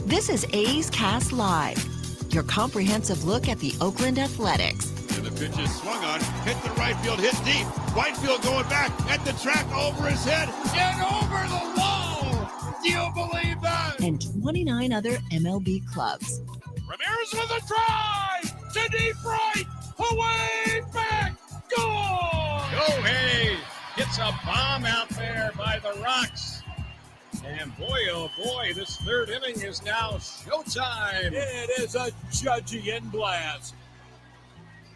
This is A's Cast Live, your comprehensive look at the Oakland Athletics. And the pitch is swung on, hit the right field, hit deep. Whitefield going back at the track, over his head, and over the wall. Do you believe that? And 29 other MLB clubs. Ramirez with a drive to deep right, away back, goal! Shohei gets a bomb out there by the Rocks. And boy, oh boy, this third inning is now showtime. It is a judging blast.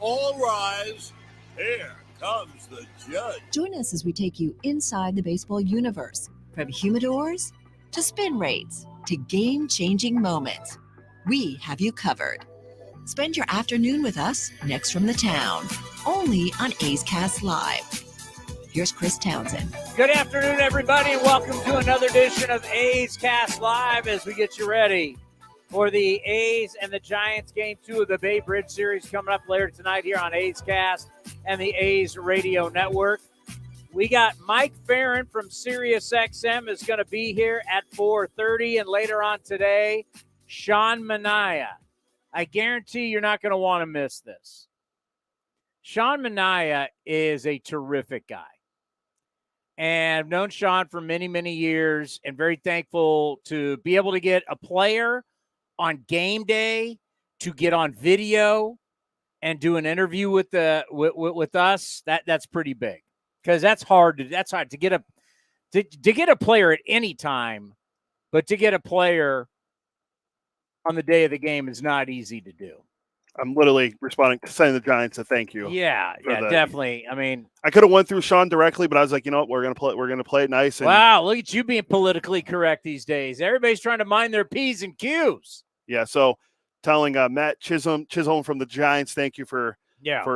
All rise. Here comes the judge. Join us as we take you inside the baseball universe, from humidors to spin rates to game-changing moments. We have you covered. Spend your afternoon with us next from the town, only on A's Cast Live. Here's Chris Townsend. Good afternoon, everybody, and welcome to another edition of A's Cast Live as we get you ready for the A's and the Giants Game 2 of the Bay Bridge Series coming up later tonight here on A's Cast and the A's Radio Network. We got Mike Farron from SiriusXM is going to be here at 4:30, and later on today, Sean Manaea. I guarantee you're not going to want to miss this. Sean Manaea is a terrific guy. And I've known Sean for many, many years and very thankful to be able to get a player on game day to get on video and do an interview with us. That's pretty big because that's hard to get a player at any time, but to get a player on the day of the game is not easy to do. I'm literally responding to sending the Giants a thank you. Yeah, definitely. I mean, I could have went through Sean directly, but I was like, you know what, we're gonna play it nice. And wow, look at you being politically correct these days. Everybody's trying to mind their P's and Q's. Yeah, so telling Matt Chisholm from the Giants, thank you for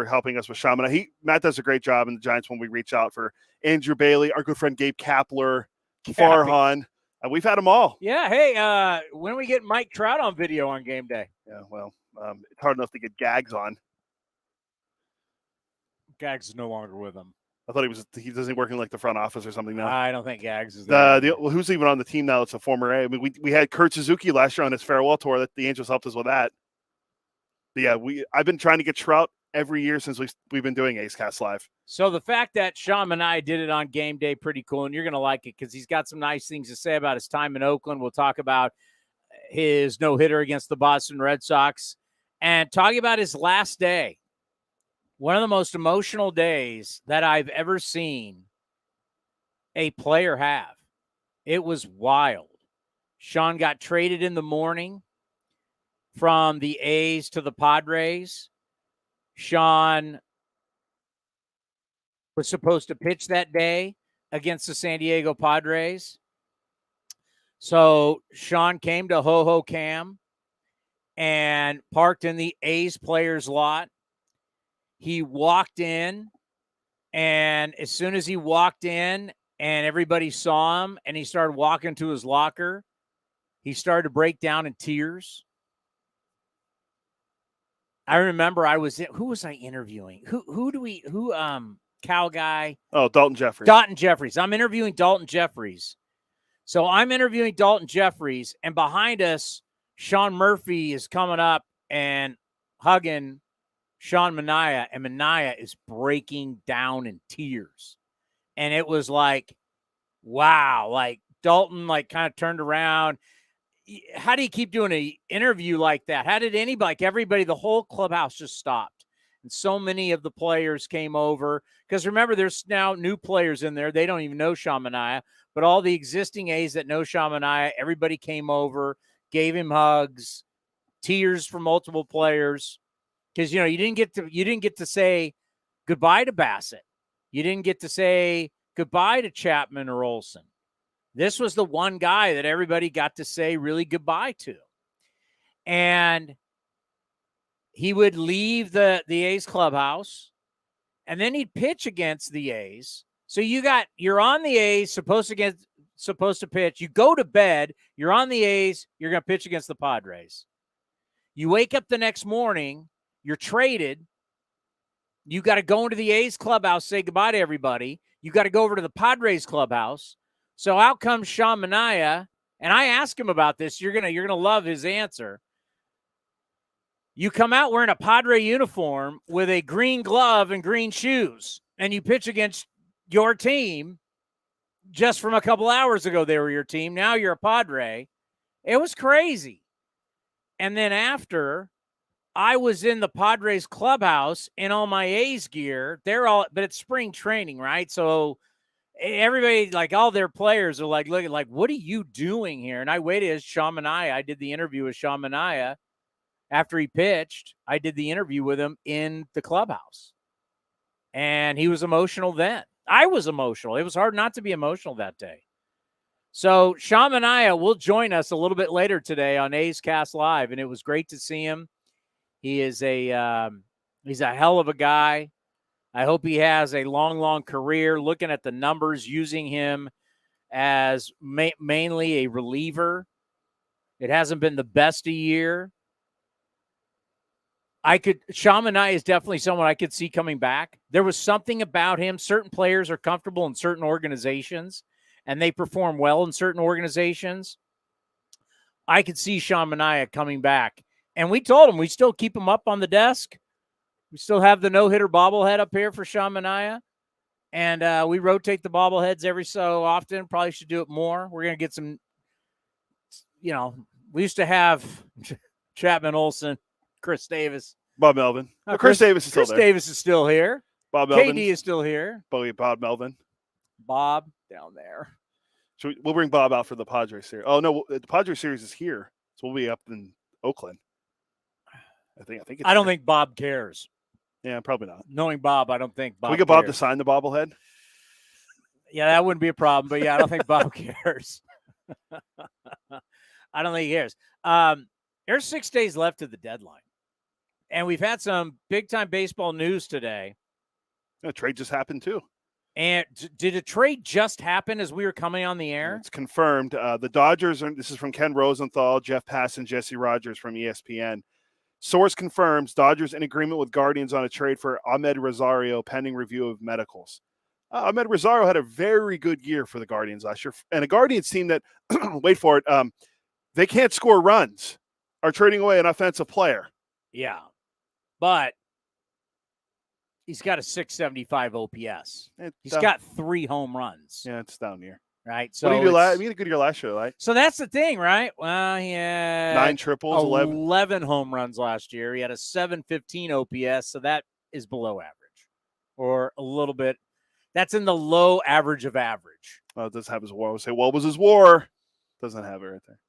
helping us with Sean. And Matt does a great job in the Giants when we reach out for Andrew Bailey, our good friend Gabe Kapler, Farhan. We've had them all. Yeah. Hey, when are we get Mike Trout on video on game day? Yeah, well, it's hard enough to get Gags on. Gags is no longer with him. I thought he doesn't work in like the front office or something now. I don't think Gags is there. Who's even on the team now? It's a former A. I mean, we had Kurt Suzuki last year on his farewell tour. That the Angels helped us with that. But yeah, I've been trying to get Trout every year since we've been doing A's Cast Live. So the fact that Sean and I did it on game day, pretty cool, and you're going to like it because he's got some nice things to say about his time in Oakland. We'll talk about his no-hitter against the Boston Red Sox and talking about his last day. One of the most emotional days that I've ever seen a player have. It was wild. Sean got traded in the morning from the A's to the Padres. Sean was supposed to pitch that day against the San Diego Padres. So Sean came to Ho-Ho Cam and parked in the A's players lot. He walked in, and as soon as he walked in and everybody saw him and he started walking to his locker, he started to break down in tears. I remember who was I interviewing? Cow guy? Oh, Dalton Jeffries. Dalton Jeffries. I'm interviewing Dalton Jeffries. So I'm interviewing Dalton Jeffries, and behind us, Sean Murphy is coming up and hugging Sean Manaea, and Manaea is breaking down in tears. And it was like, wow, like Dalton kind of turned around. How do you keep doing an interview like that? How did everybody, the whole clubhouse just stopped. And so many of the players came over. Because remember, there's now new players in there. They don't even know Sean Manaea. But all the existing A's that know Sean Manaea, everybody came over, gave him hugs, tears from multiple players. Because, you didn't get to say goodbye to Bassett. You didn't get to say goodbye to Chapman or Olsen. This was the one guy that everybody got to say really goodbye to. And he would leave the A's clubhouse, and then he'd pitch against the A's. So you're on the A's, supposed to pitch. You go to bed, you're on the A's, you're going to pitch against the Padres. You wake up the next morning, you're traded. You got to go into the A's clubhouse, say goodbye to everybody. You got to go over to the Padres clubhouse. So out comes Sean Manaea And I asked him about this. You're gonna love his answer. You come out wearing a Padre uniform with a green glove and green shoes, and you pitch against your team. Just from a couple hours ago, they were your team. Now you're a Padre. It was crazy. And then after, I was in the Padres clubhouse in all my A's gear. But it's spring training, right? So everybody, like all their players are like, looking like, what are you doing here? And I waited as Sean Manaea. I did the interview with Sean Manaea after he pitched. I did the interview with him in the clubhouse. And he was emotional then. I was emotional. It was hard not to be emotional that day. So Sean Manaea will join us a little bit later today on A's Cast Live, and it was great to see him. He is he's a hell of a guy. I hope he has a long, long career. Looking at the numbers, using him as mainly a reliever. It hasn't been the best a year. Sean Manaea is definitely someone I could see coming back. There was something about him. Certain players are comfortable in certain organizations, and they perform well in certain organizations. I could see Sean Manaea coming back. And we told him we still keep him up on the desk. We still have the no-hitter bobblehead up here for Sean Manaea. And we rotate the bobbleheads every so often. Probably should do it more. We're going to get some, we used to have Chapman Olsen, Chris Davis. Bob Melvin. Chris Davis is still there. Chris Davis is still here. Bob Melvin. KD is still here. Bob Melvin. Bob down there. So we'll bring Bob out for the Padres series. Oh, no, the Padres series is here. So we'll be up in Oakland. I think I don't think Bob cares. Yeah, probably not. Knowing Bob, I don't think Bob Can we get Bob to sign the bobblehead? Yeah, that wouldn't be a problem. But, yeah, I don't think Bob cares. I don't think he cares. There's 6 days left to the deadline. And we've had some big-time baseball news today. A trade just happened, too. And did a trade just happen as we were coming on the air? It's confirmed. The Dodgers, this is from Ken Rosenthal, Jeff Pass, and Jesse Rogers from ESPN. Source confirms Dodgers in agreement with Guardians on a trade for Ahmed Rosario pending review of medicals. Ahmed Rosario had a very good year for the Guardians last year. And a Guardians team that, wait for it, they can't score runs, are trading away an offensive player. Yeah. But he's got a 675 OPS. He's got 3 home runs. Yeah, it's down here. Right. So what did you do last? You had a good year last year, right? So that's the thing, right? Well, he had 9 triples, 11 home runs last year. He had a 715 OPS, so that is below average, or a little bit. That's in the low average of average. Well, it does have his WAR. I would say, what was his WAR? Doesn't have it right there.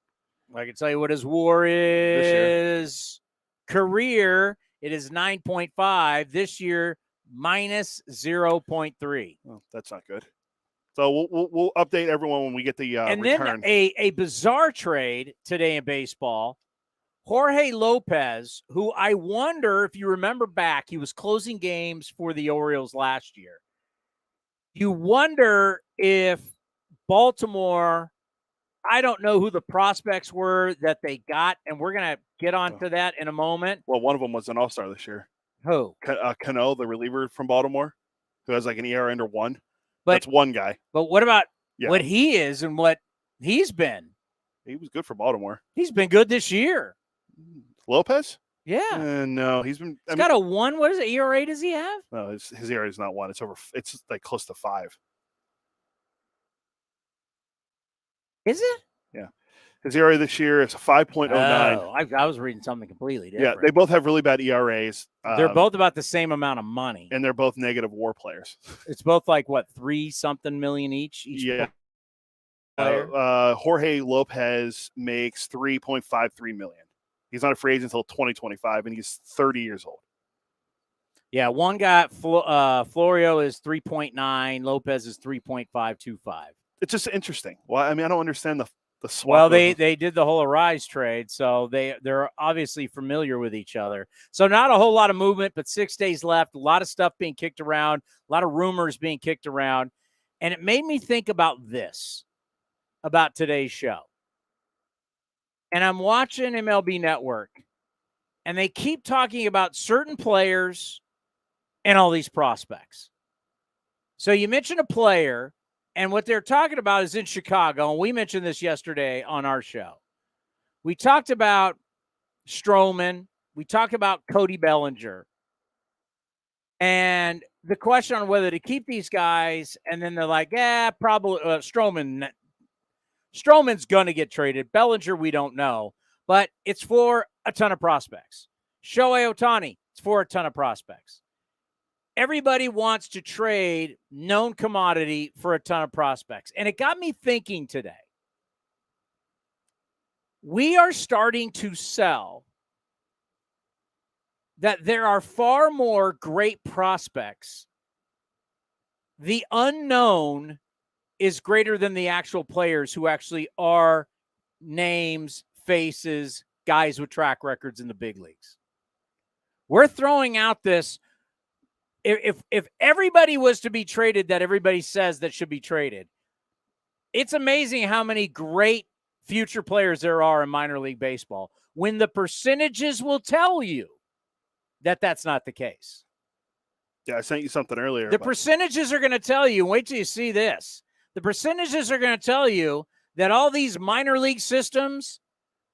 I can tell you what his WAR is. Career, it is 9.5. This year, minus 0.3. Oh, that's not good. So we'll update everyone when we get the and return. Then a bizarre trade today in baseball. Jorge Lopez, who I wonder if you remember back, he was closing games for the Orioles last year. You wonder if Baltimore, I don't know who the prospects were that they got, and we're going to get onto that in a moment. Well, one of them was an all-star this year. Who? Cano, the reliever from Baltimore, who has like an ERA under 1. That's one guy. But what about what he is and what he's been? He was good for Baltimore. He's been good this year. Lopez? Yeah. No, he's got a 1. What is it? ERA does he have? No, his ERA is not 1. It's like close to 5. Is it? Yeah. His ERA this year is a 5.09. Oh, I was reading something completely different. Yeah, they both have really bad ERAs. They're both about the same amount of money. And they're both negative WAR players. It's both like, what, 3-something million each yeah. player? Jorge Lopez makes $3.53 million. He's not a free agent until 2025, and he's 30 years old. Yeah, one guy, Florio is 3.9. Lopez is 3.525. It's just interesting. Well, I mean, I don't understand the swap. Well, they did the whole Arise trade, so they're obviously familiar with each other. So not a whole lot of movement, but 6 days left. A lot of stuff being kicked around, a lot of rumors being kicked around. And it made me think about this, about today's show. And I'm watching MLB Network, and they keep talking about certain players and all these prospects. So you mention a player, And what they're talking about is in Chicago, and we mentioned this yesterday on our show. We talked about Stroman. We talked about Cody Bellinger. And the question on whether to keep these guys, and then they're like, probably Stroman's going to get traded. Bellinger, we don't know. But it's for a ton of prospects. Shohei Ohtani, it's for a ton of prospects. Everybody wants to trade known commodity for a ton of prospects. And it got me thinking today. We are starting to sell that there are far more great prospects. The unknown is greater than the actual players who actually are names, faces, guys with track records in the big leagues. We're throwing out this. If everybody was to be traded that everybody says that should be traded, it's amazing how many great future players there are in minor league baseball when the percentages will tell you that that's not the case. Yeah, I sent you something earlier. The percentages are going to tell you, wait till you see this. The percentages are going to tell you that all these minor league systems,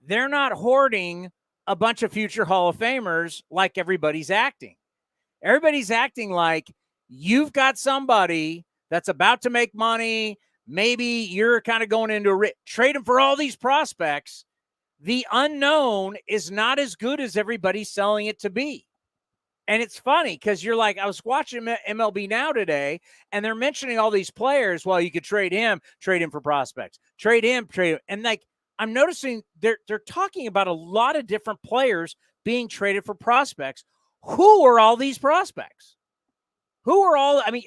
they're not hoarding a bunch of future Hall of Famers like everybody's acting. Everybody's acting like you've got somebody that's about to make money. Maybe you're kind of going into trade them for all these prospects. The unknown is not as good as everybody's selling it to be. And it's funny because you're like, I was watching MLB Now today, and they're mentioning all these players. Well, you could trade him for prospects, trade him. And like, I'm noticing they're talking about a lot of different players being traded for prospects. Who are all these prospects? Who are all? I mean,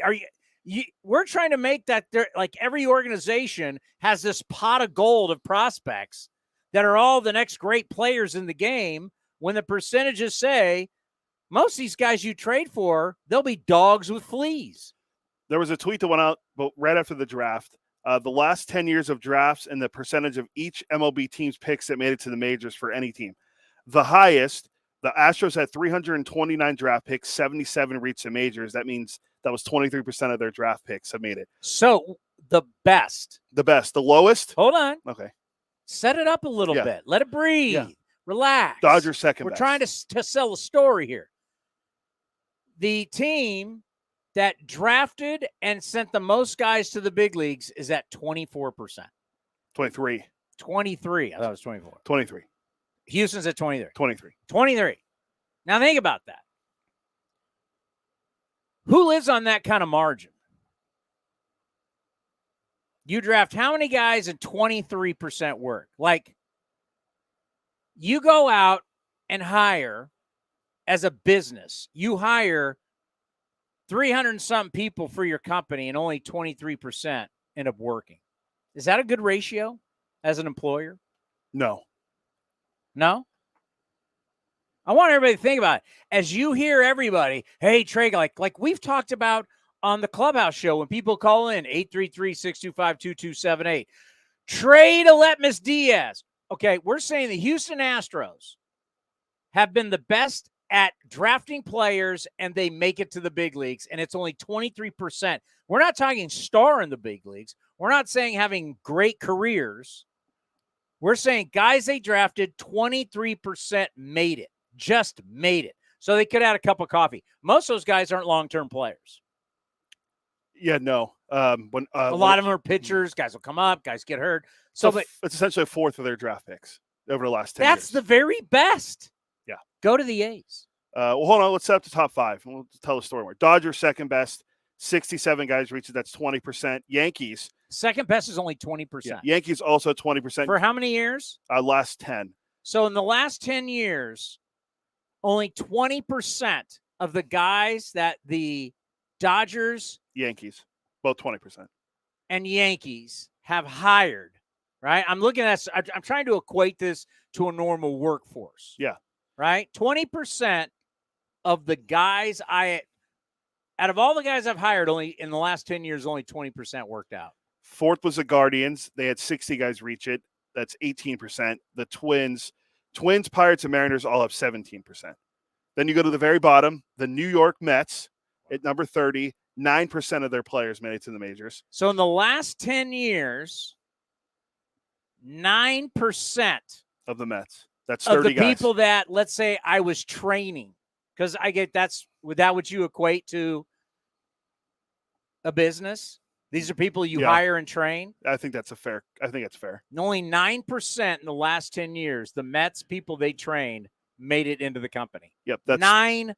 we're trying to make that like every organization has this pot of gold of prospects that are all the next great players in the game. When the percentages say most of these guys you trade for, they'll be dogs with fleas. There was a tweet that went out right after the draft. The last 10 years of drafts and the percentage of each MLB team's picks that made it to the majors for any team. The highest, the Astros had 329 draft picks, 77 reached the majors. That means that was 23% of their draft picks have made it. So the best. The lowest? Hold on. Okay. Set it up a little bit. Let it breathe. Yeah. Relax. Dodgers second best. We're trying to sell a story here. The team that drafted and sent the most guys to the big leagues is at 24%. 23. 23. I thought it was 24. 23. Houston's at 23. 23. 23. Now think about that. Who lives on that kind of margin? You draft how many guys and 23% work? Like, you go out and hire as a business. You hire 300 and something people for your company and only 23% end up working. Is that a good ratio as an employer? No. No? I want everybody to think about it. As you hear everybody, hey, Trey, like we've talked about on the Clubhouse show when people call in, 833-625-2278. Trade Aletmus Diaz. Okay, we're saying the Houston Astros have been the best at drafting players and they make it to the big leagues, and it's only 23%. We're not talking star in the big leagues. We're not saying having great careers. We're saying guys they drafted, 23% made it, just made it. So they could add a cup of coffee. Most of those guys aren't long-term players. Yeah, no. A lot of them are pitchers. Guys will come up. Guys get hurt. So it's essentially a fourth of their draft picks over the last 10 years. That's the very best. Yeah. Go to the A's. Well, hold on. Let's set up the top five. We'll tell the story more. Dodgers, second best. 67 guys reached it. That's 20%. Yankees. Second best is only 20%. Yeah. Yankees also 20%. For how many years? Last 10. So in the last 10 years, only 20% of the guys that the Dodgers, Yankees, both 20%. And Yankees have hired, right? I'm looking at, I'm trying to equate this to a normal workforce. Yeah. Right? 20% of the guys out of all the guys I've hired, only in the last 10 years, only 20% worked out. Fourth was the Guardians. They had 60 guys reach it. That's 18%. The Twins, Pirates, and Mariners all have 17%. Then you go to the very bottom, the New York Mets, At number 30, 9% of their players made it to the majors. So in the last 10 years, 9% of the Mets. That's 30 of the guys. people that, let's say, I was training, because I get would that what you equate to a business? These are people you hire and train? I think that's fair. And only 9% in the last 10 years, the Mets people they trained made it into the company. Yep. That's 9%.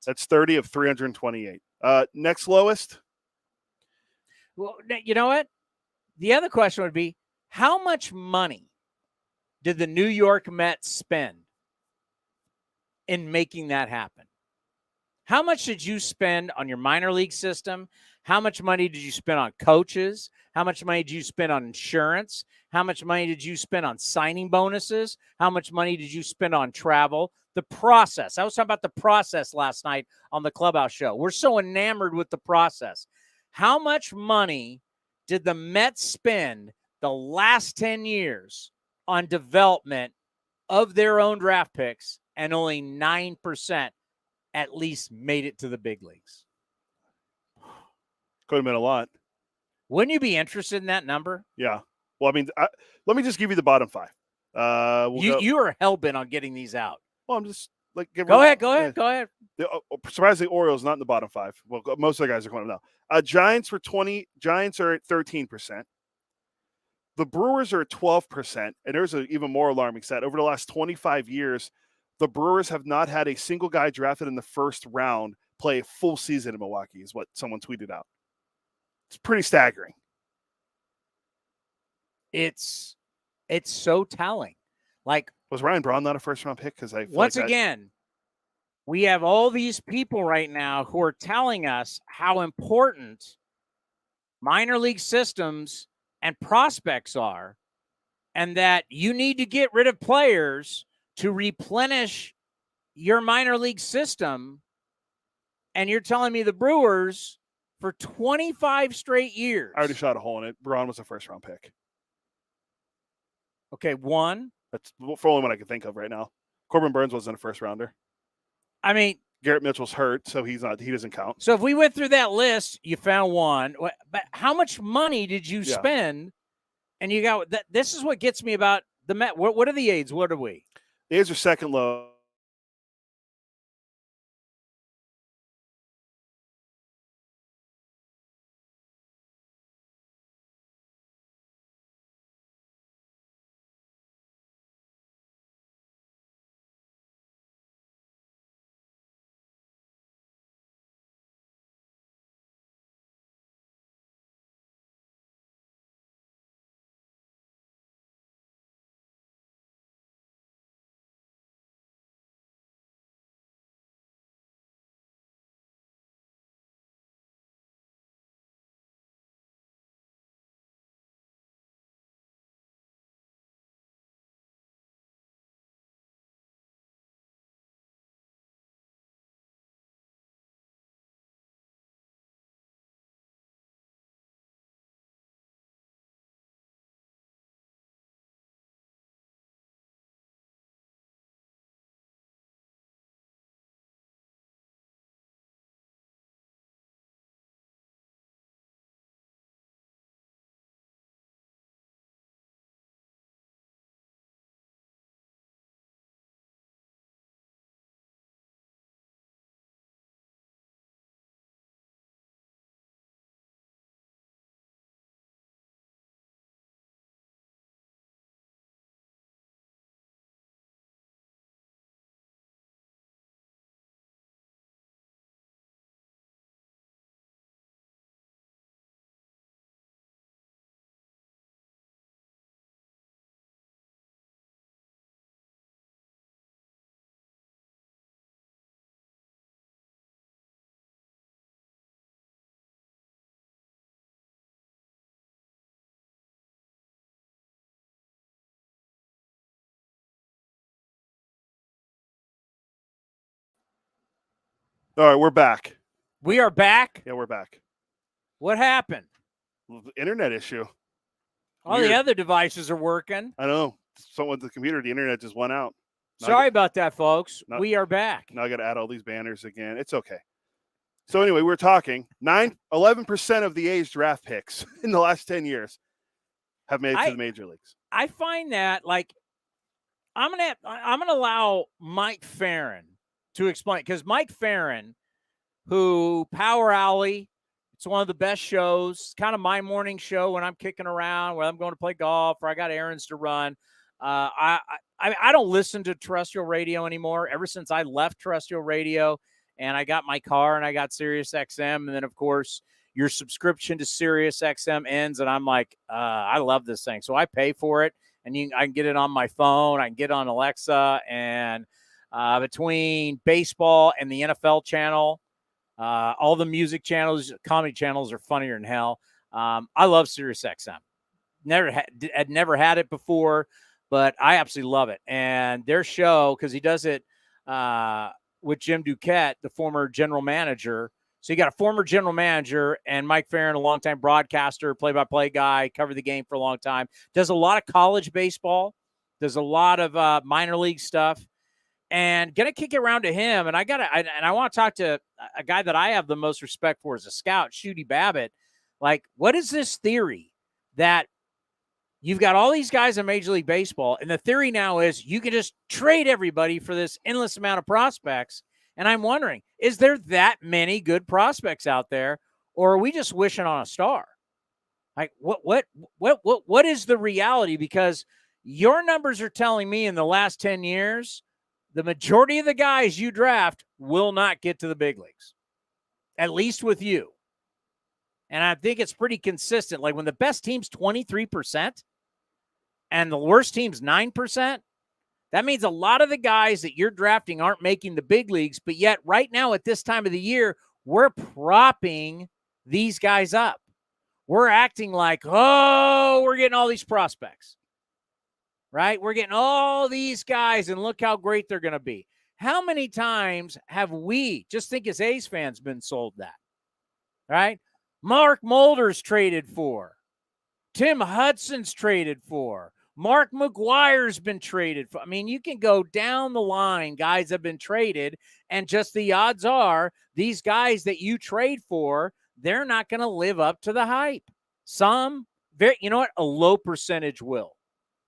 That's 30 of 328. Next lowest? Well, you know what? The other question would be, how much money did the New York Mets spend in making that happen? How much did you spend on your minor league system? How much money did you spend on coaches? How much money did you spend on insurance? How much money did you spend on signing bonuses? How much money did you spend on travel? The process. I was talking about the process last night on the Clubhouse show. We're so enamored with the process. How much money did the Mets spend the last 10 years on development of their own draft picks, and only 9% at least made it to the big leagues? Could have been a lot. Wouldn't you be interested in that number? Yeah. Well, I mean, let me just give you the bottom 5. You are hell-bent on getting these out. Well, I'm just like... Go ahead. Surprisingly, Orioles not in the bottom 5. Well, most of the guys are going to know. Giants are at 13%. The Brewers are at 12%, and there's an even more alarming stat. Over the last 25 years, the Brewers have not had a single guy drafted in the first round play a full season in Milwaukee, is what someone tweeted out. It's pretty staggering. It's so telling. Like, was Ryan Braun not a first-round pick? Because again, we have all these people right now who are telling us how important minor league systems and prospects are, and that you need to get rid of players to replenish your minor league system. And you're telling me the Brewers, for 25 straight years... I already shot a hole in it. Braun was a first-round pick. Okay, one. That's for only one I can think of right now. Corbin Burns wasn't a first-rounder. I mean... Garrett Mitchell's hurt, so he doesn't count. So if we went through that list, you found one. But how much money did you spend? And you got that. This is what gets me about the Met. What are the Aids? What are we? The Aids are second low. All right, we're back. We are back? Yeah, we're back. What happened? Internet issue. All the other devices are working. I know. Someone with the computer, the internet just went out. Sorry about that, folks. We are back. Now I got to add all these banners again. It's okay. So anyway, we're talking 11% of the A's draft picks in the last 10 years have made it to the major leagues. I find that, like, I'm gonna allow Mike Farron to explain, because Mike Farron, who Power Alley, it's one of the best shows, kind of my morning show when I'm kicking around, when I'm going to play golf or I got errands to run. I don't listen to terrestrial radio anymore. Ever since I left terrestrial radio and I got my car and I got Sirius XM, and then of course your subscription to Sirius XM ends, and I'm like, I love this thing, so I pay for it, and I can get it on my phone, I can get it on Alexa, and between baseball and the NFL channel, all the music channels, comedy channels are funnier than hell. I love Sirius XM. Had never had it before, but I absolutely love it. And their show, because he does it with Jim Duquette, the former general manager. So you got a former general manager and Mike Farron, a longtime broadcaster, play-by-play guy, covered the game for a long time. Does a lot of college baseball. Does a lot of minor league stuff. And gonna kick it around to him. And I want to talk to a guy that I have the most respect for as a scout, Shooty Babbitt. Like, what is this theory that you've got all these guys in Major League Baseball, and the theory now is you can just trade everybody for this endless amount of prospects? And I'm wondering, is there that many good prospects out there, or are we just wishing on a star? Like, what is the reality? Because your numbers are telling me in the last 10 years, the majority of the guys you draft will not get to the big leagues, at least with you. And I think it's pretty consistent. Like, when the best team's 23% and the worst team's 9%, that means a lot of the guys that you're drafting aren't making the big leagues. But yet right now at this time of the year, we're propping these guys up. We're acting like, oh, we're getting all these prospects, right? We're getting all these guys, and look how great they're going to be. How many times have we, just think as A's fans, been sold that, right? Mark Mulder's traded for. Tim Hudson's traded for. Mark McGuire's been traded for. I mean, you can go down the line. Guys have been traded, and just the odds are these guys that you trade for, they're not going to live up to the hype. Some, you know what? A low percentage will.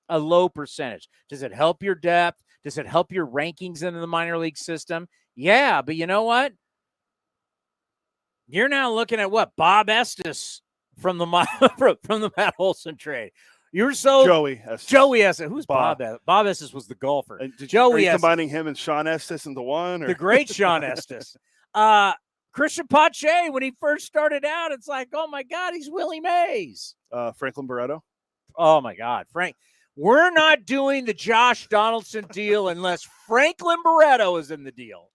A low percentage. Does it help your depth? Does it help your rankings into the minor league system? Yeah, but you know what? You're now looking at what? Bob Estes from the Matt Olson trade. You're so Joey Estes. Who's Bob? Bob Estes was the golfer. Joey Estes. Combining him and Sean Estes into one? Or? The great Sean Estes. Christian Pache, when he first started out, it's like, oh my God, he's Willie Mays. Franklin Barreto. Oh my God, Frank. We're not doing the Josh Donaldson deal unless Franklin Barreto is in the deal.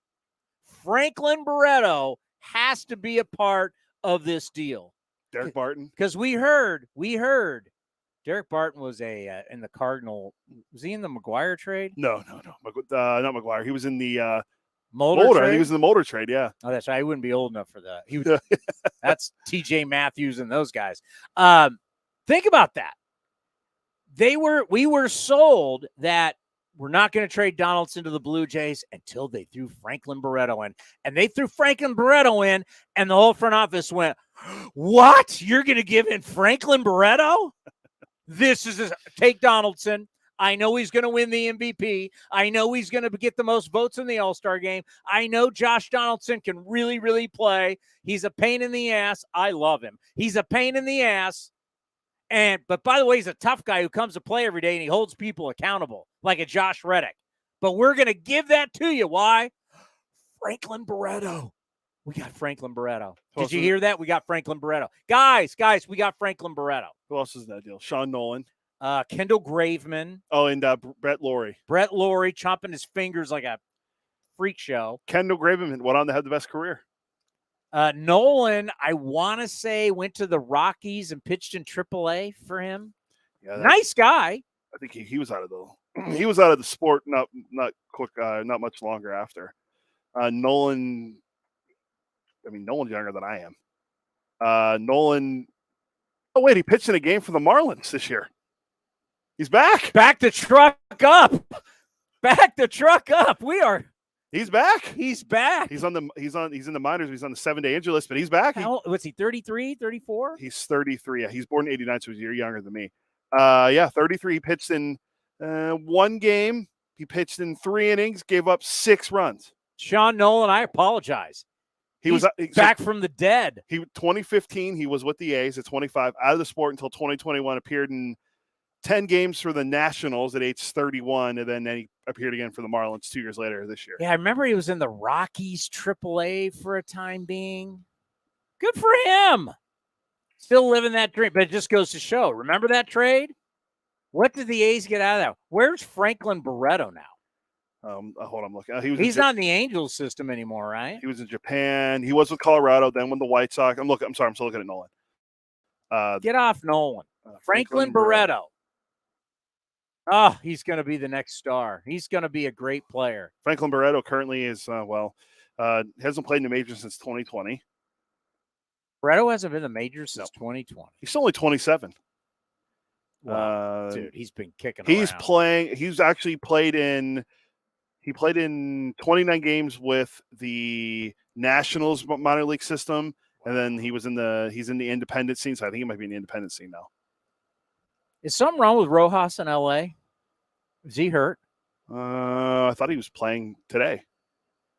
Franklin Barreto has to be a part of this deal. Derek Barton. Because we heard Derek Barton was in the Cardinal. Was he in the McGuire trade? No. Not McGuire. He was in the Mulder trade? He was in the Mulder trade, yeah. Oh, that's right. He wouldn't be old enough for that. He was, that's TJ Matthews and those guys. Think about that. We were sold that we're not going to trade Donaldson to the Blue Jays until they threw Franklin Barreto in. And they threw Franklin Barreto in, and the whole front office went, what? You're going to give in Franklin Barreto? Take Donaldson. I know he's going to win the MVP. I know he's going to get the most votes in the All-Star game. I know Josh Donaldson can really, really play. He's a pain in the ass. I love him. He's a pain in the ass. But by the way, he's a tough guy who comes to play every day, and he holds people accountable like a Josh Reddick. But we're going to give that to you. Why? Franklin Barreto. We got Franklin Barreto. Did you hear that? We got Franklin Barreto. Guys, we got Franklin Barreto. Who else is that deal? Sean Nolan. Kendall Graveman. Oh, and Brett Laurie. Brett Laurie chomping his fingers like a freak show. Kendall Graveman went on to have the best career. Nolan, I want to say, went to the Rockies and pitched in AAA for him. Yeah, nice guy. I think he was out of the sport not much longer after. Nolan's younger than I am. Nolan. Oh wait, he pitched in a game for the Marlins this year. He's back. Back the truck up. Back the truck up. We are He's back. He's back. He's in the minors. He's on the 7-day injury list, but he's back. What's he, 33, 34? He's 33. Yeah, he's born in 89, so he's a year younger than me. 33. He pitched in one game. He pitched in 3 innings, gave up 6 runs. Sean Nolan, I apologize. He's back from the dead. 2015, he was with the A's at 25, out of the sport until 2021, appeared in 10 games for the Nationals at age 31, and then he appeared again for the Marlins 2 years later this year. Yeah, I remember he was in the Rockies AAA for a time being. Good for him. Still living that dream, but it just goes to show. Remember that trade? What did the A's get out of that? Where's Franklin Barreto now? Hold on, I'm looking. He's not in the Angels system anymore, right? He was in Japan. He was with Colorado, then with the White Sox. I'm sorry, I'm still looking at Nolan. Get off Nolan. Franklin Barreto. Oh, he's going to be the next star. He's going to be a great player. Franklin Barreto currently is, hasn't played in the majors since 2020. Barreto hasn't been in the majors since 2020. He's only 27. Wow. Dude, he's been kicking around. He's actually played in 29 games with the Nationals minor league system, and then he's in the independent scene, so I think he might be in the independent scene now. Is something wrong with Rojas in LA? Is he hurt? I thought he was playing today.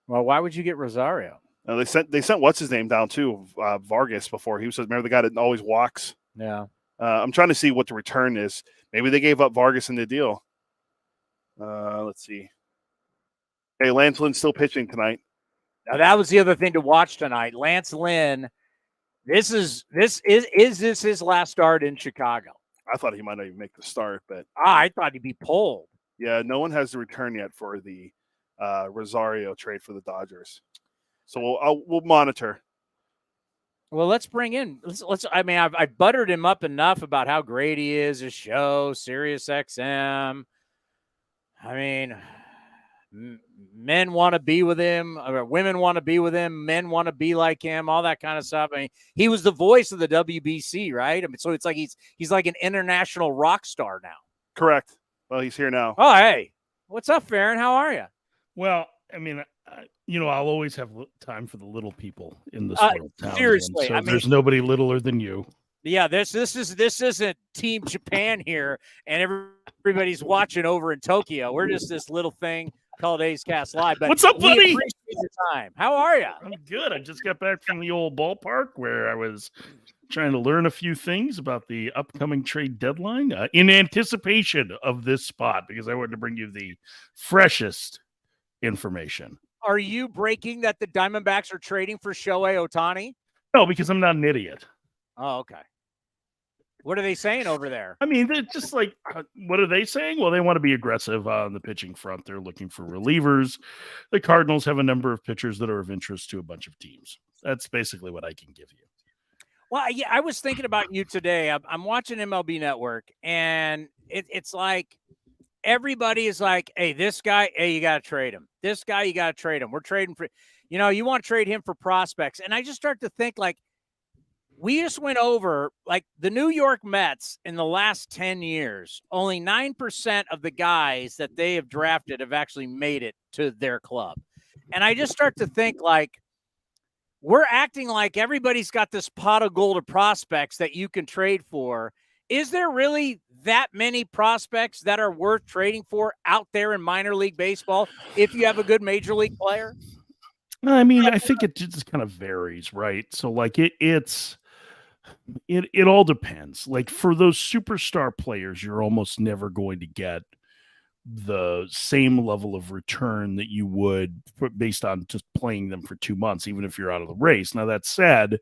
Well, why would you get Rosario? They sent what's his name down too, Vargas, before. He was, remember the guy that always walks? Yeah. I'm trying to see what the return is. Maybe they gave up Vargas in the deal. Let's see. Hey, Lance Lynn's still pitching tonight. Now that was the other thing to watch tonight. Lance Lynn. This is his last start in Chicago? I thought he might not even make the start, but I thought he'd be pulled. Yeah, no one has the return yet for the Rosario trade for the Dodgers. So we'll monitor. Well, let's bring in. Let's. I mean, I've buttered him up enough about how great he is. His show, Sirius XM. I mean, men want to be with him, or women want to be with him, men want to be like him, all that kind of stuff. I mean, he was the voice of the WBC, right? I mean, so it's like he's like an international rock star now. Correct. Well, he's here now. Oh, hey, what's up, Farron? How are you? Well, I mean, I'll always have time for the little people in this world. Seriously, so I mean, there's nobody littler than you. Yeah, this isn't Team Japan here, and everybody's watching over in Tokyo. We're just this little thing called A's Cast Live. But what's up, buddy? We appreciate your time. How are you? I'm good. I just got back from the old ballpark where I was trying to learn a few things about the upcoming trade deadline in anticipation of this spot, because I wanted to bring you the freshest information. Are you breaking that the Diamondbacks are trading for Shohei Ohtani? No, because I'm not an idiot. Oh, okay. What are they saying over there? I mean, they're just like, what are they saying? Well, they want to be aggressive on the pitching front. They're looking for relievers. The Cardinals have a number of pitchers that are of interest to a bunch of teams. That's basically what I can give you. Well, yeah, I was thinking about you today. I'm watching MLB Network, and it's like everybody is like, hey, this guy, hey, you got to trade him. This guy, you got to trade him. We're trading for, you want to trade him for prospects. And I just start to think, like, we just went over, like, the New York Mets in the last 10 years, only 9% of the guys that they have drafted have actually made it to their club. And I just start to think, like, we're acting like everybody's got this pot of gold of prospects that you can trade for. Is there really that many prospects that are worth trading for out there in minor league baseball if you have a good major league player? I mean, I think it just kind of varies, right? So, like, it all depends. Like, for those superstar players, you're almost never going to get the same level of return that you would based on just playing them for 2 months, even if you're out of the race. Now, that said,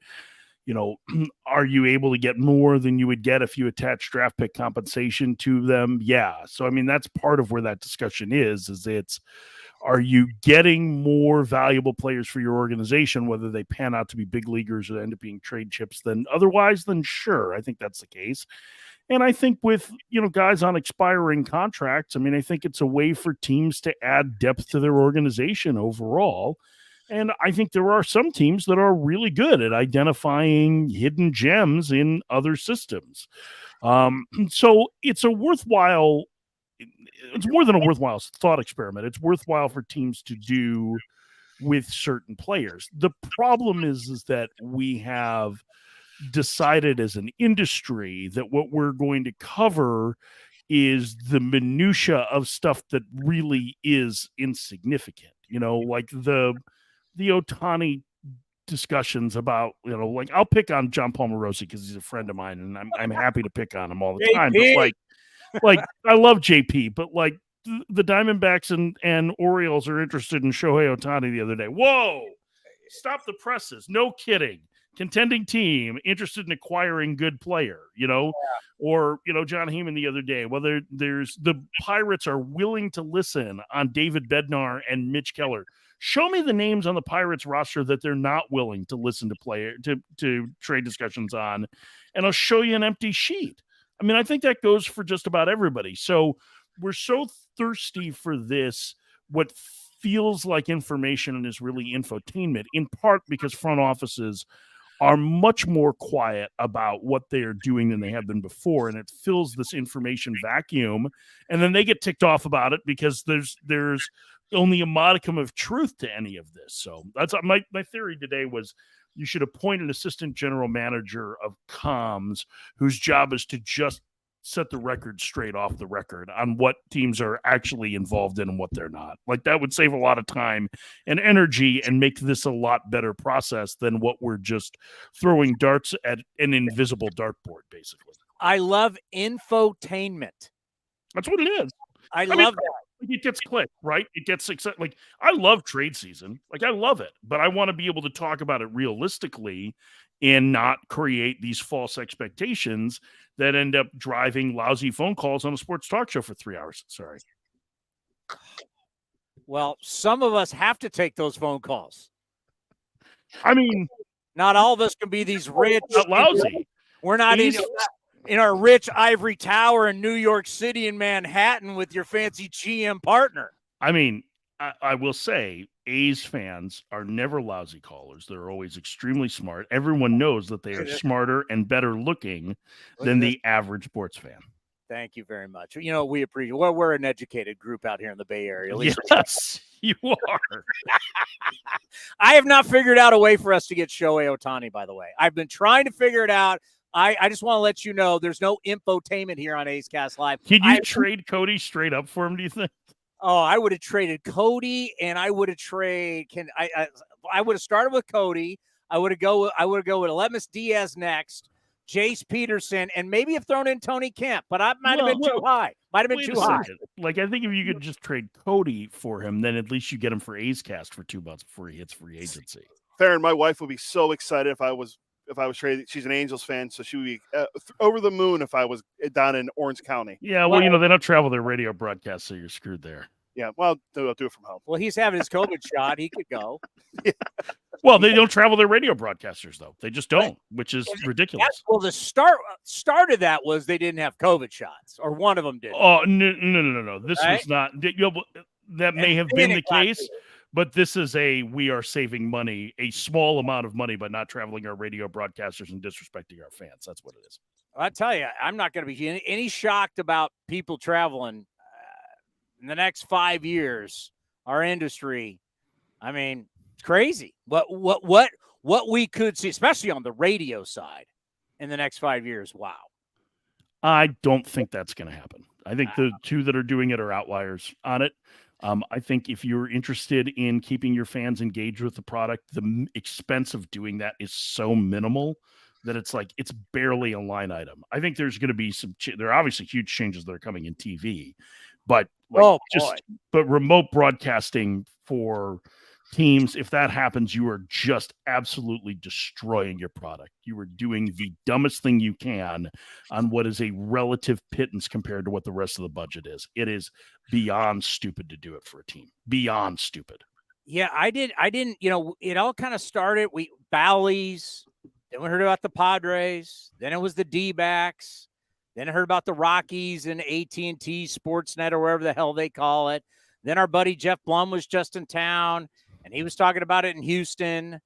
are you able to get more than you would get if you attach draft pick compensation to them? Yeah. So, I mean, that's part of where that discussion is are you getting more valuable players for your organization, whether they pan out to be big leaguers or end up being trade chips than otherwise? Then sure, I think that's the case. And I think with, guys on expiring contracts, I mean, I think it's a way for teams to add depth to their organization overall. And I think there are some teams that are really good at identifying hidden gems in other systems. So it's a worthwhile it's more than a worthwhile thought experiment. It's worthwhile for teams to do with certain players. The problem is that we have decided as an industry that what we're going to cover is the minutia of stuff that really is insignificant. Like the Ohtani discussions about, like I'll pick on John Palmarosi because he's a friend of mine, and I'm happy to pick on him all the time. But like I love JP, but like the Diamondbacks and Orioles are interested in Shohei Ohtani the other day. Whoa! Stop the presses. No kidding. Contending team interested in acquiring good player, or, John Heyman the other day, whether there's the Pirates are willing to listen on David Bednar and Mitch Keller. Show me the names on the Pirates roster that they're not willing to listen to trade discussions on, and I'll show you an empty sheet. I mean, I think that goes for just about everybody. So we're so thirsty for this, what feels like information and is really infotainment, in part because front offices are much more quiet about what they are doing than they have been before, and it fills this information vacuum, and then they get ticked off about it because there's only a modicum of truth to any of this. So that's my theory today was you should appoint an assistant general manager of comms whose job is to just set the record straight off the record on what teams are actually involved in and what they're not. Like that would save a lot of time and energy and make this a lot better process than what we're just throwing darts at an invisible dartboard, basically. I love infotainment. That's what it is. I love that. It gets clicked, right? It gets success. Like I love trade season. Like I love it, but I want to be able to talk about it realistically and not create these false expectations that end up driving lousy phone calls on a sports talk show for 3 hours. Sorry. Well, some of us have to take those phone calls. I mean, not all of us can be these rich. Not lousy. We're not in our rich ivory tower in New York City and Manhattan with your fancy GM partner. I mean, I will say A's fans are never lousy callers. They're always extremely smart. Everyone knows that they are smarter and better looking than the average sports fan. Thank you very much. We appreciate. Well, we're an educated group out here in the Bay Area. At least yes, you are. I have not figured out a way for us to get Shohei Ohtani, by the way. I've been trying to figure it out. I just want to let you know there's no infotainment here on A's Cast Live. Can you trade Cody straight up for him, do you think? Oh, I would have traded Cody, and I would have I would have started with Cody. I would go with Lemus Diaz next, Jace Peterson, and maybe have thrown in Tony Kemp, but I might have been too high. Might have been too high. Like I think if you could just trade Cody for him, then at least you get him for A's Cast for 2 months before he hits free agency. Farron, my wife would be so excited if I was traded. She's an Angels fan, so she would be over the moon if I was down in Orange County. Yeah, well, they don't travel their radio broadcast, so you're screwed there. Yeah, well, they'll do it from home. Well, he's having his COVID shot. He could go. Yeah. Well, they don't travel their radio broadcasters, though. They just don't, which is ridiculous. Well, the start of that was they didn't have COVID shots, or one of them did. Oh, no. This was not. That may have been the case, but this is we are saving money, a small amount of money, by not traveling our radio broadcasters and disrespecting our fans. That's what it is. I tell you, I'm not going to be any shocked about people traveling in the next 5 years. Our industry, I mean, it's crazy. What we could see, especially on the radio side, in the next 5 years. Wow. I don't think that's going to happen. I think the two that are doing it are outliers on it. I think if you're interested in keeping your fans engaged with the product, the expense of doing that is so minimal that it's barely a line item. I think there's going to be there are obviously huge changes that are coming in TV, but remote broadcasting for teams, if that happens, you are just absolutely destroying your product. You are doing the dumbest thing you can on what is a relative pittance compared to what the rest of the budget is. It is beyond stupid to do it for a team. Beyond stupid. Yeah, I didn't, it all kind of started, Bally's, then we heard about the Padres, then it was the D-backs, then I heard about the Rockies and AT&T Sportsnet or wherever the hell they call it. Then our buddy Jeff Blum was just in town, and he was talking about it in Houston.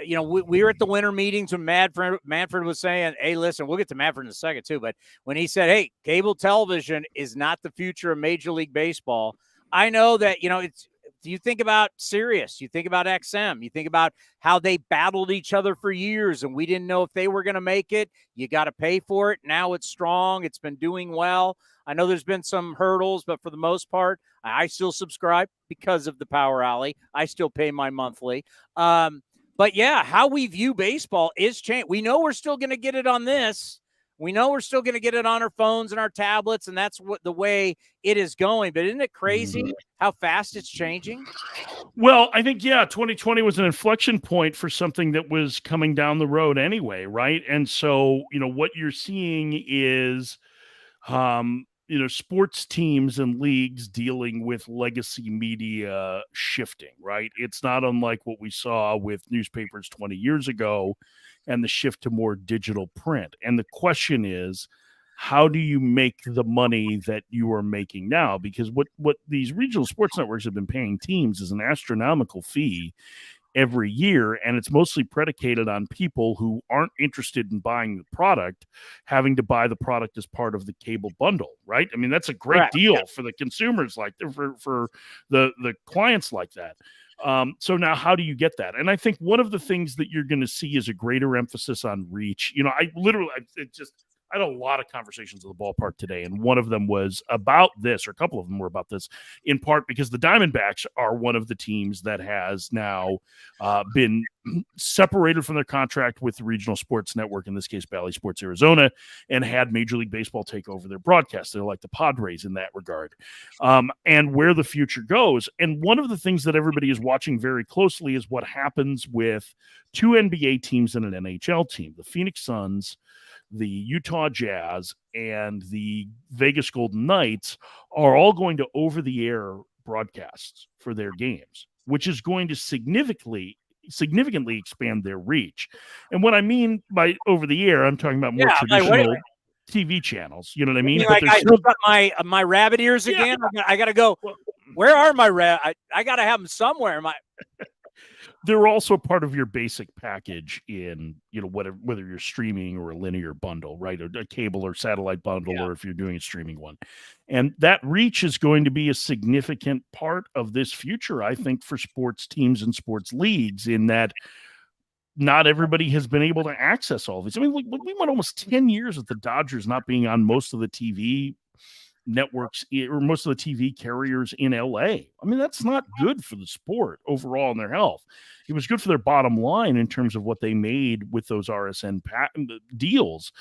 we were at the winter meetings when Manfred was saying, hey, listen, we'll get to Manfred in a second too, but when he said, hey, cable television is not the future of Major League Baseball, I know that, you think about Sirius, you think about XM, you think about how they battled each other for years and we didn't know if they were going to make it. You got to pay for it. Now it's strong. It's been doing well. I know there's been some hurdles, but for the most part, I still subscribe because of the Power Alley. I still pay my monthly. But yeah, how we view baseball is changed. We know we're still going to get it on this. We know we're still going to get it on our phones and our tablets, and that's what the way it is going. But isn't it crazy how fast it's changing? Well, I think, 2020 was an inflection point for something that was coming down the road anyway, right? And so, what you're seeing is, sports teams and leagues dealing with legacy media shifting, right? It's not unlike what we saw with newspapers 20 years ago and the shift to more digital print. And the question is, how do you make the money that you are making now? Because what these regional sports networks have been paying teams is an astronomical fee every year, and it's mostly predicated on people who aren't interested in buying the product having to buy the product as part of the cable bundle, right? I mean, that's a great deal for the consumers, like for the clients like that. So now how do you get that? And I think one of the things that you're going to see is a greater emphasis on reach. I had a lot of conversations at the ballpark today, and one of them was about this, or a couple of them were about this, in part because the Diamondbacks are one of the teams that has now been separated from their contract with the regional sports network, in this case, Bally Sports Arizona, and had Major League Baseball take over their broadcast. They're like the Padres in that regard, and where the future goes. And one of the things that everybody is watching very closely is what happens with two NBA teams and an NHL team, the Phoenix Suns, the Utah Jazz, and the Vegas Golden Knights are all going to over-the-air broadcasts for their games, which is going to significantly expand their reach. And what I mean by over-the-air, I'm talking about more traditional TV channels. You know what I mean? But I got my rabbit ears again. I got to go. Where are my rabbit? I got to have them somewhere. They're also part of your basic package in, whether you're streaming or a linear bundle, right? A cable or satellite bundle, or if you're doing a streaming one. And that reach is going to be a significant part of this future, I think, for sports teams and sports leagues, in that not everybody has been able to access all of these. I mean, we went almost 10 years with the Dodgers not being on most of the TV networks or most of the TV carriers in LA. I mean, that's not good for the sport overall and their health. It was good for their bottom line in terms of what they made with those RSN deals.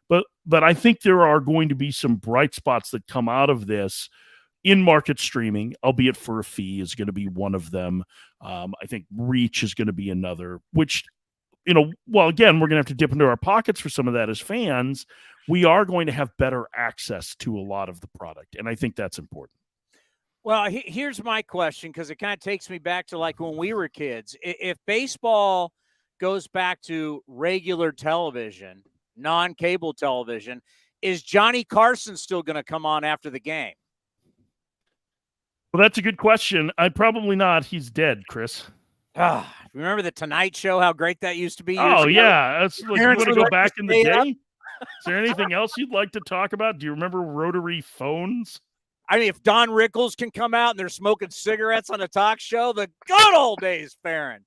But I think there are going to be some bright spots that come out of this. In-market streaming, albeit for a fee, is going to be one of them. I think reach is going to be another, which, well, again, we're going to have to dip into our pockets for some of that as fans. We are going to have better access to a lot of the product, and I think that's important. Well, here's my question, because it kind of takes me back to like when we were kids. If baseball goes back to regular television, non-cable television, is Johnny Carson still going to come on after the game? Well, that's a good question. Probably not. He's dead, Chris. Remember the Tonight Show, how great that used to be? Oh, yeah. That's like, you want to go back in the day? Is there anything else you'd like to talk about? Do you remember rotary phones? I mean, if Don Rickles can come out and they're smoking cigarettes on a talk show, the good old days, Farron.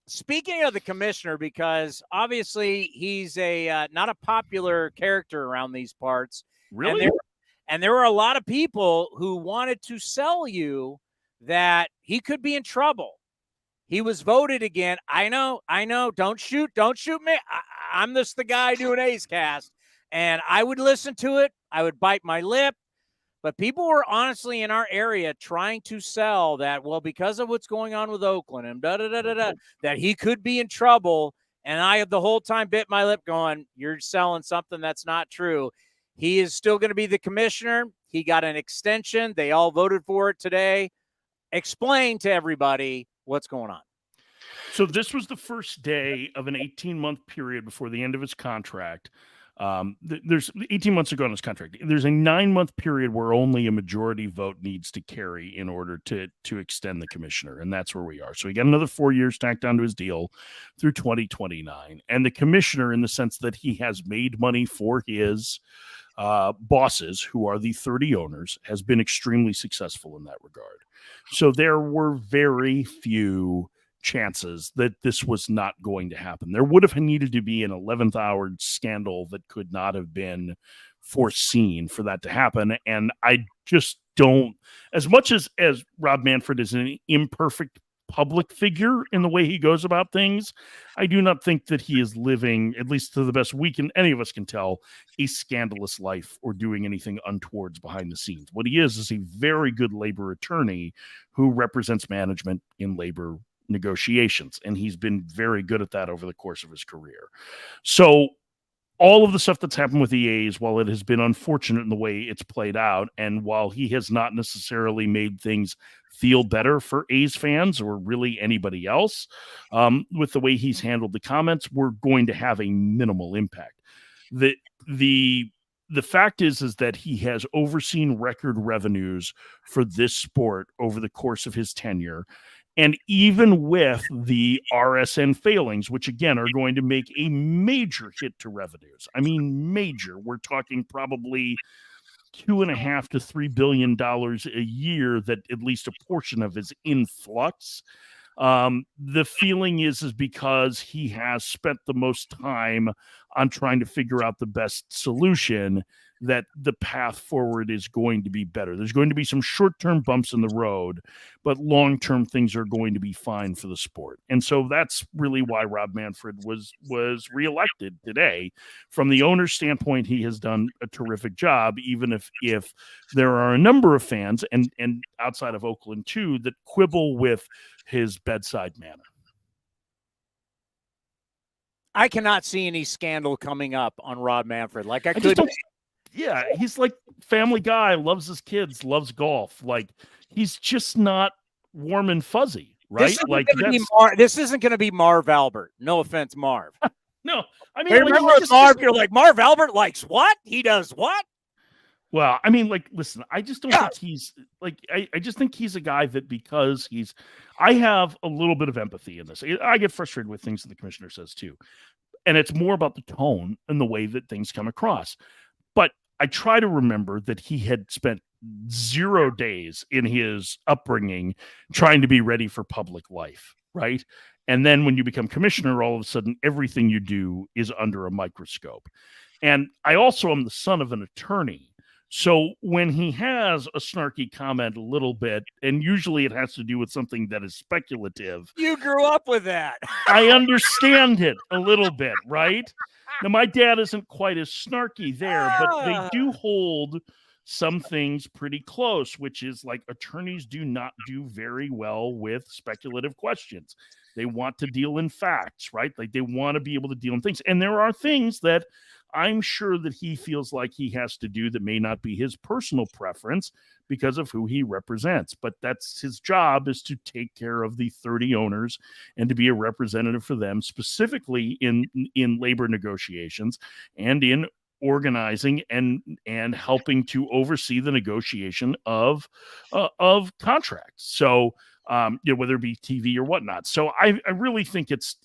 Speaking of the commissioner, because obviously he's not a popular character around these parts. Really? And there were a lot of people who wanted to sell you that he could be in trouble. He was voted again. I know. Don't shoot me. I'm just the guy doing A's Cast, and I would listen to it. I would bite my lip, but people were honestly in our area trying to sell that, well, because of what's going on with Oakland and that he could be in trouble. And I have the whole time bit my lip going, you're selling something that's not true. He is still going to be the commissioner. He got an extension. They all voted for it today. Explain to everybody what's going on. So this was the first day of an 18-month period before the end of his contract. There's 18 months ago on his contract. There's a 9-month period where only a majority vote needs to carry in order to extend the commissioner, and that's where we are. So he got another 4 years tacked onto his deal through 2029. And the commissioner, in the sense that he has made money for his bosses, who are the 30 owners, has been extremely successful in that regard. So there were very few chances that this was not going to happen. There would have needed to be an 11th hour scandal that could not have been foreseen for that to happen. And I just don't, as much as Rob Manfred is an imperfect public figure in the way he goes about things, I do not think that he is living, at least to the best any of us can tell, a scandalous life or doing anything untowards behind the scenes. What he is a very good labor attorney who represents management in labor negotiations, and he's been very good at that over the course of his career. So all of the stuff that's happened with the A's, while it has been unfortunate in the way it's played out, and while he has not necessarily made things feel better for A's fans or really anybody else, with the way he's handled the comments, we're going to have a minimal impact. The fact is that he has overseen record revenues for this sport over the course of his tenure. And even with the RSN failings, which again are going to make a major hit to revenues, I mean, major, we're talking probably $2.5 to $3 billion a year that at least a portion of is in flux. The feeling is because he has spent the most time on trying to figure out the best solution, that the path forward is going to be better. There's going to be some short-term bumps in the road, but long-term things are going to be fine for the sport. And so that's really why Rob Manfred was reelected today. From the owner's standpoint, he has done a terrific job, even if there are a number of fans, and outside of Oakland too, that quibble with his bedside manner. I cannot see any scandal coming up on Rob Manfred. Like I could. Yeah, he's like family guy, loves his kids, loves golf. Like he's just not warm and fuzzy, right? This isn't going to be Marv Albert. No offense, Marv. No, I mean, remember Marv? You're like, Marv Albert likes what? He does what? Well, I mean, like, listen, I just don't think he's like, I just think he's a guy that because I have a little bit of empathy in this. I get frustrated with things that the commissioner says too. And it's more about the tone and the way that things come across. But I try to remember that he had spent 0 days in his upbringing trying to be ready for public life, right? And then when you become commissioner, all of a sudden, everything you do is under a microscope. And I also am the son of an attorney. So when he has a snarky comment a little bit, and usually it has to do with something that is speculative. You grew up with that. I understand it a little bit, right? Now, my dad isn't quite as snarky there, but they do hold some things pretty close, which is like attorneys do not do very well with speculative questions. They want to deal in facts, right? Like they want to be able to deal in things. And there are things that I'm sure that he feels like he has to do that may not be his personal preference because of who he represents. But that's his job, is to take care of the 30 owners and to be a representative for them, specifically in labor negotiations and in organizing and helping to oversee the negotiation of contracts. So, whether it be TV or whatnot. So I really think this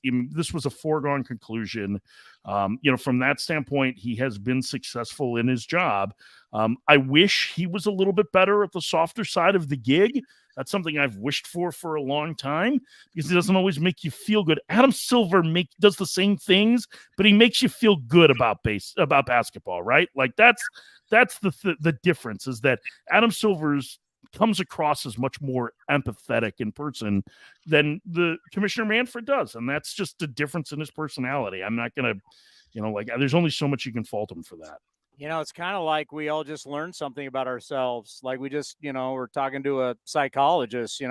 was a foregone conclusion. From that standpoint, he has been successful in his job. I wish he was a little bit better at the softer side of the gig. That's something I've wished for a long time because it doesn't always make you feel good. Adam Silver does the same things, but he makes you feel good about basketball, right? Like that's the difference, is that Adam Silver's comes across as much more empathetic in person than the Commissioner Manfred does. And that's just a difference in his personality. I'm not going to, there's only so much you can fault him for that. It's kind of like we all just learned something about ourselves. Like we just, we're talking to a psychologist,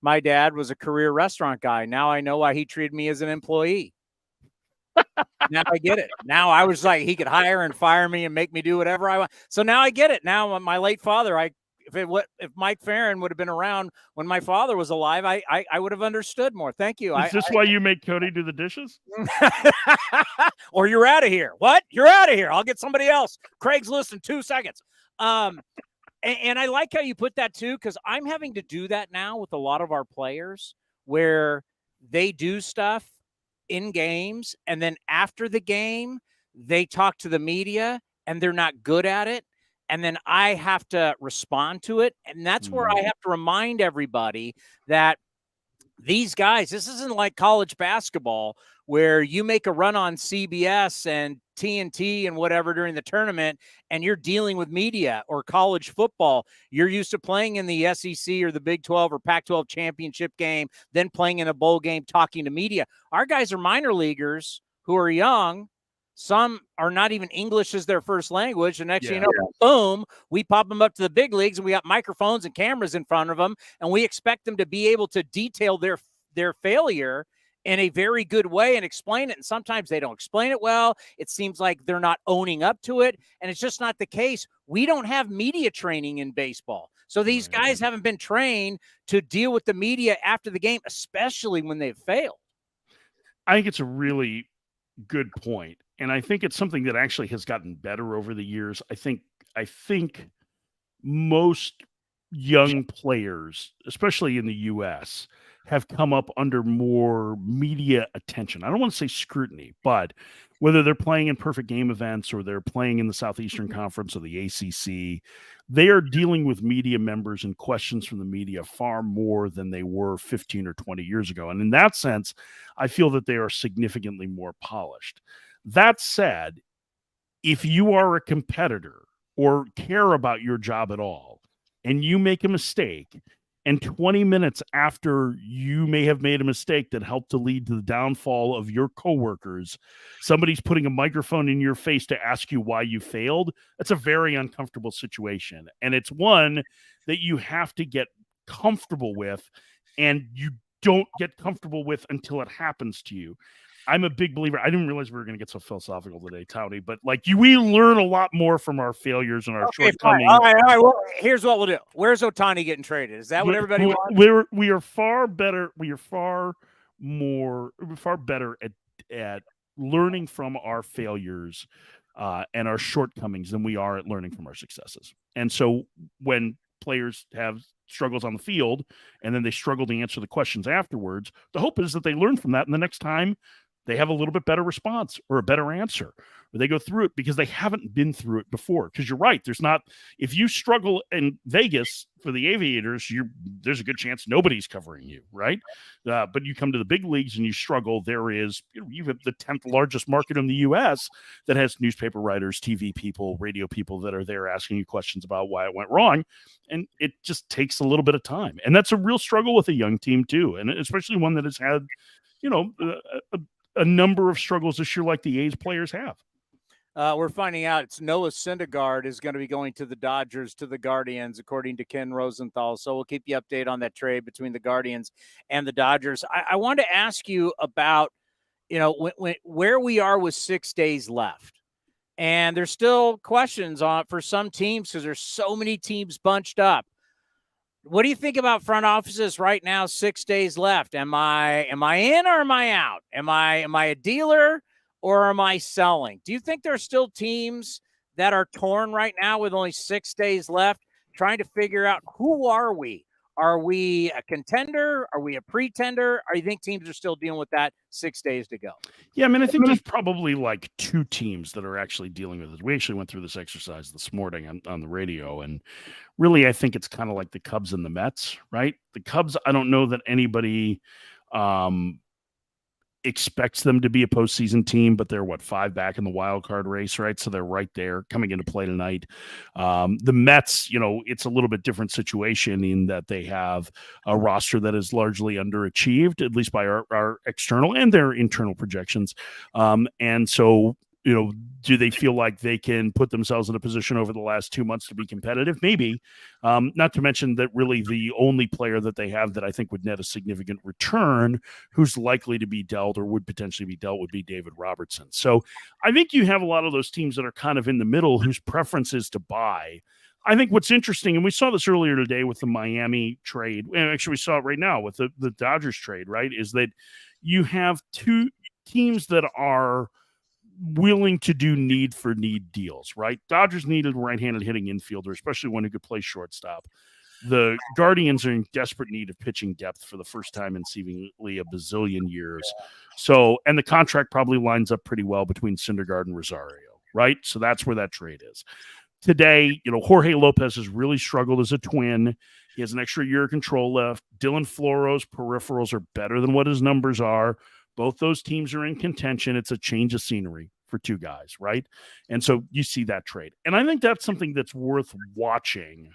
my dad was a career restaurant guy. Now I know why he treated me as an employee. Now I get it. Now I was like, he could hire and fire me and make me do whatever I want. So now I get it. Now my late father, If Mike Farron would have been around when my father was alive, I would have understood more. Thank you. Is this why you make Cody do the dishes? Or you're out of here. What? You're out of here. I'll get somebody else. Craig's listening 2 seconds. And I like how you put that too, because I'm having to do that now with a lot of our players where they do stuff in games, and then after the game, they talk to the media and they're not good at it. And then I have to respond to it. And that's where I have to remind everybody that these guys, this isn't like college basketball where you make a run on CBS and TNT and whatever during the tournament and you're dealing with media, or college football. You're used to playing in the SEC or the Big 12 or Pac-12 championship game, then playing in a bowl game, talking to media. Our guys are minor leaguers who are young. Some are not even English as their first language. The next thing you know, boom, we pop them up to the big leagues and we got microphones and cameras in front of them. And we expect them to be able to detail their failure in a very good way and explain it. And sometimes they don't explain it well. It seems like they're not owning up to it. And it's just not the case. We don't have media training in baseball. So these guys haven't been trained to deal with the media after the game, especially when they've failed. I think it's a really good point. And I think it's something that actually has gotten better over the years. I think most young players, especially in the US, have come up under more media attention. I don't want to say scrutiny, but whether they're playing in perfect game events or they're playing in the Southeastern Conference or the ACC, they are dealing with media members and questions from the media far more than they were 15 or 20 years ago. And in that sense, I feel that they are significantly more polished. That said, if you are a competitor or care about your job at all, and you make a mistake, and 20 minutes after you may have made a mistake that helped to lead to the downfall of your coworkers, somebody's putting a microphone in your face to ask you why you failed, that's a very uncomfortable situation. And it's one that you have to get comfortable with, and you don't get comfortable with until it happens to you. I'm a big believer. I didn't realize we were going to get so philosophical today, Tony, but we learn a lot more from our failures and our shortcomings. All right. Well, here's what we'll do. Where's Ohtani getting traded? Is that what everybody wants? We are far better. We are far better at learning from our failures and our shortcomings than we are at learning from our successes. And so when players have struggles on the field and then they struggle to answer the questions afterwards, the hope is that they learn from that, and the next time they have a little bit better response or a better answer, or they go through it because they haven't been through it before. Because you're right, if you struggle in Vegas for the Aviators, there's a good chance nobody's covering you, right? But you come to the big leagues and you struggle. You have the 10th largest market in the U.S. that has newspaper writers, TV people, radio people that are there asking you questions about why it went wrong, and it just takes a little bit of time. And that's a real struggle with a young team too, and especially one that has had, a number of struggles this year like the A's players have. We're finding out it's Noah Syndergaard is going to be going to the Dodgers, to the Guardians, according to Ken Rosenthal. So we'll keep you updated on that trade between the Guardians and the Dodgers. I wanted to ask you about, where we are with 6 days left. And there's still questions for some teams because there's so many teams bunched up. What do you think about front offices right now? 6 days left. Am I in or am I out? Am I a dealer or am I selling? Do you think there are still teams that are torn right now with only 6 days left, trying to figure out who are we? Are we a contender? Are we a pretender? Or you think teams are still dealing with that 6 days to go? Yeah, I mean, I think there's probably like two teams that are actually dealing with it. We actually went through this exercise this morning on the radio, and really I think it's kind of like the Cubs and the Mets, right? The Cubs, I don't know that anybody expects them to be a postseason team, but they're 5 back in the wild card race, right? So they're right there coming into play tonight. The Mets, it's a little bit different situation in that they have a roster that is largely underachieved, at least by our external and their internal projections. And so, do they feel like they can put themselves in a position over the last 2 months to be competitive? Maybe. Not to mention that really the only player that they have that I think would net a significant return who's likely to be dealt or would potentially be dealt would be David Robertson. So I think you have a lot of those teams that are kind of in the middle whose preference is to buy. I think what's interesting, and we saw this earlier today with the Miami trade, and actually we saw it right now with the Dodgers trade, right, is that you have two teams that are willing to do need for need deals, right? Dodgers needed a right-handed hitting infielder, especially one who could play shortstop. The Guardians are in desperate need of pitching depth for the first time in seemingly a bazillion years. So, and the contract probably lines up pretty well between Syndergaard and Rosario, right? So that's where that trade is. Today, Jorge Lopez has really struggled as a Twin. He has an extra year of control left. Dylan Floro's peripherals are better than what his numbers are. Both those teams are in contention. It's a change of scenery for two guys, right? And so you see that trade. And I think that's something that's worth watching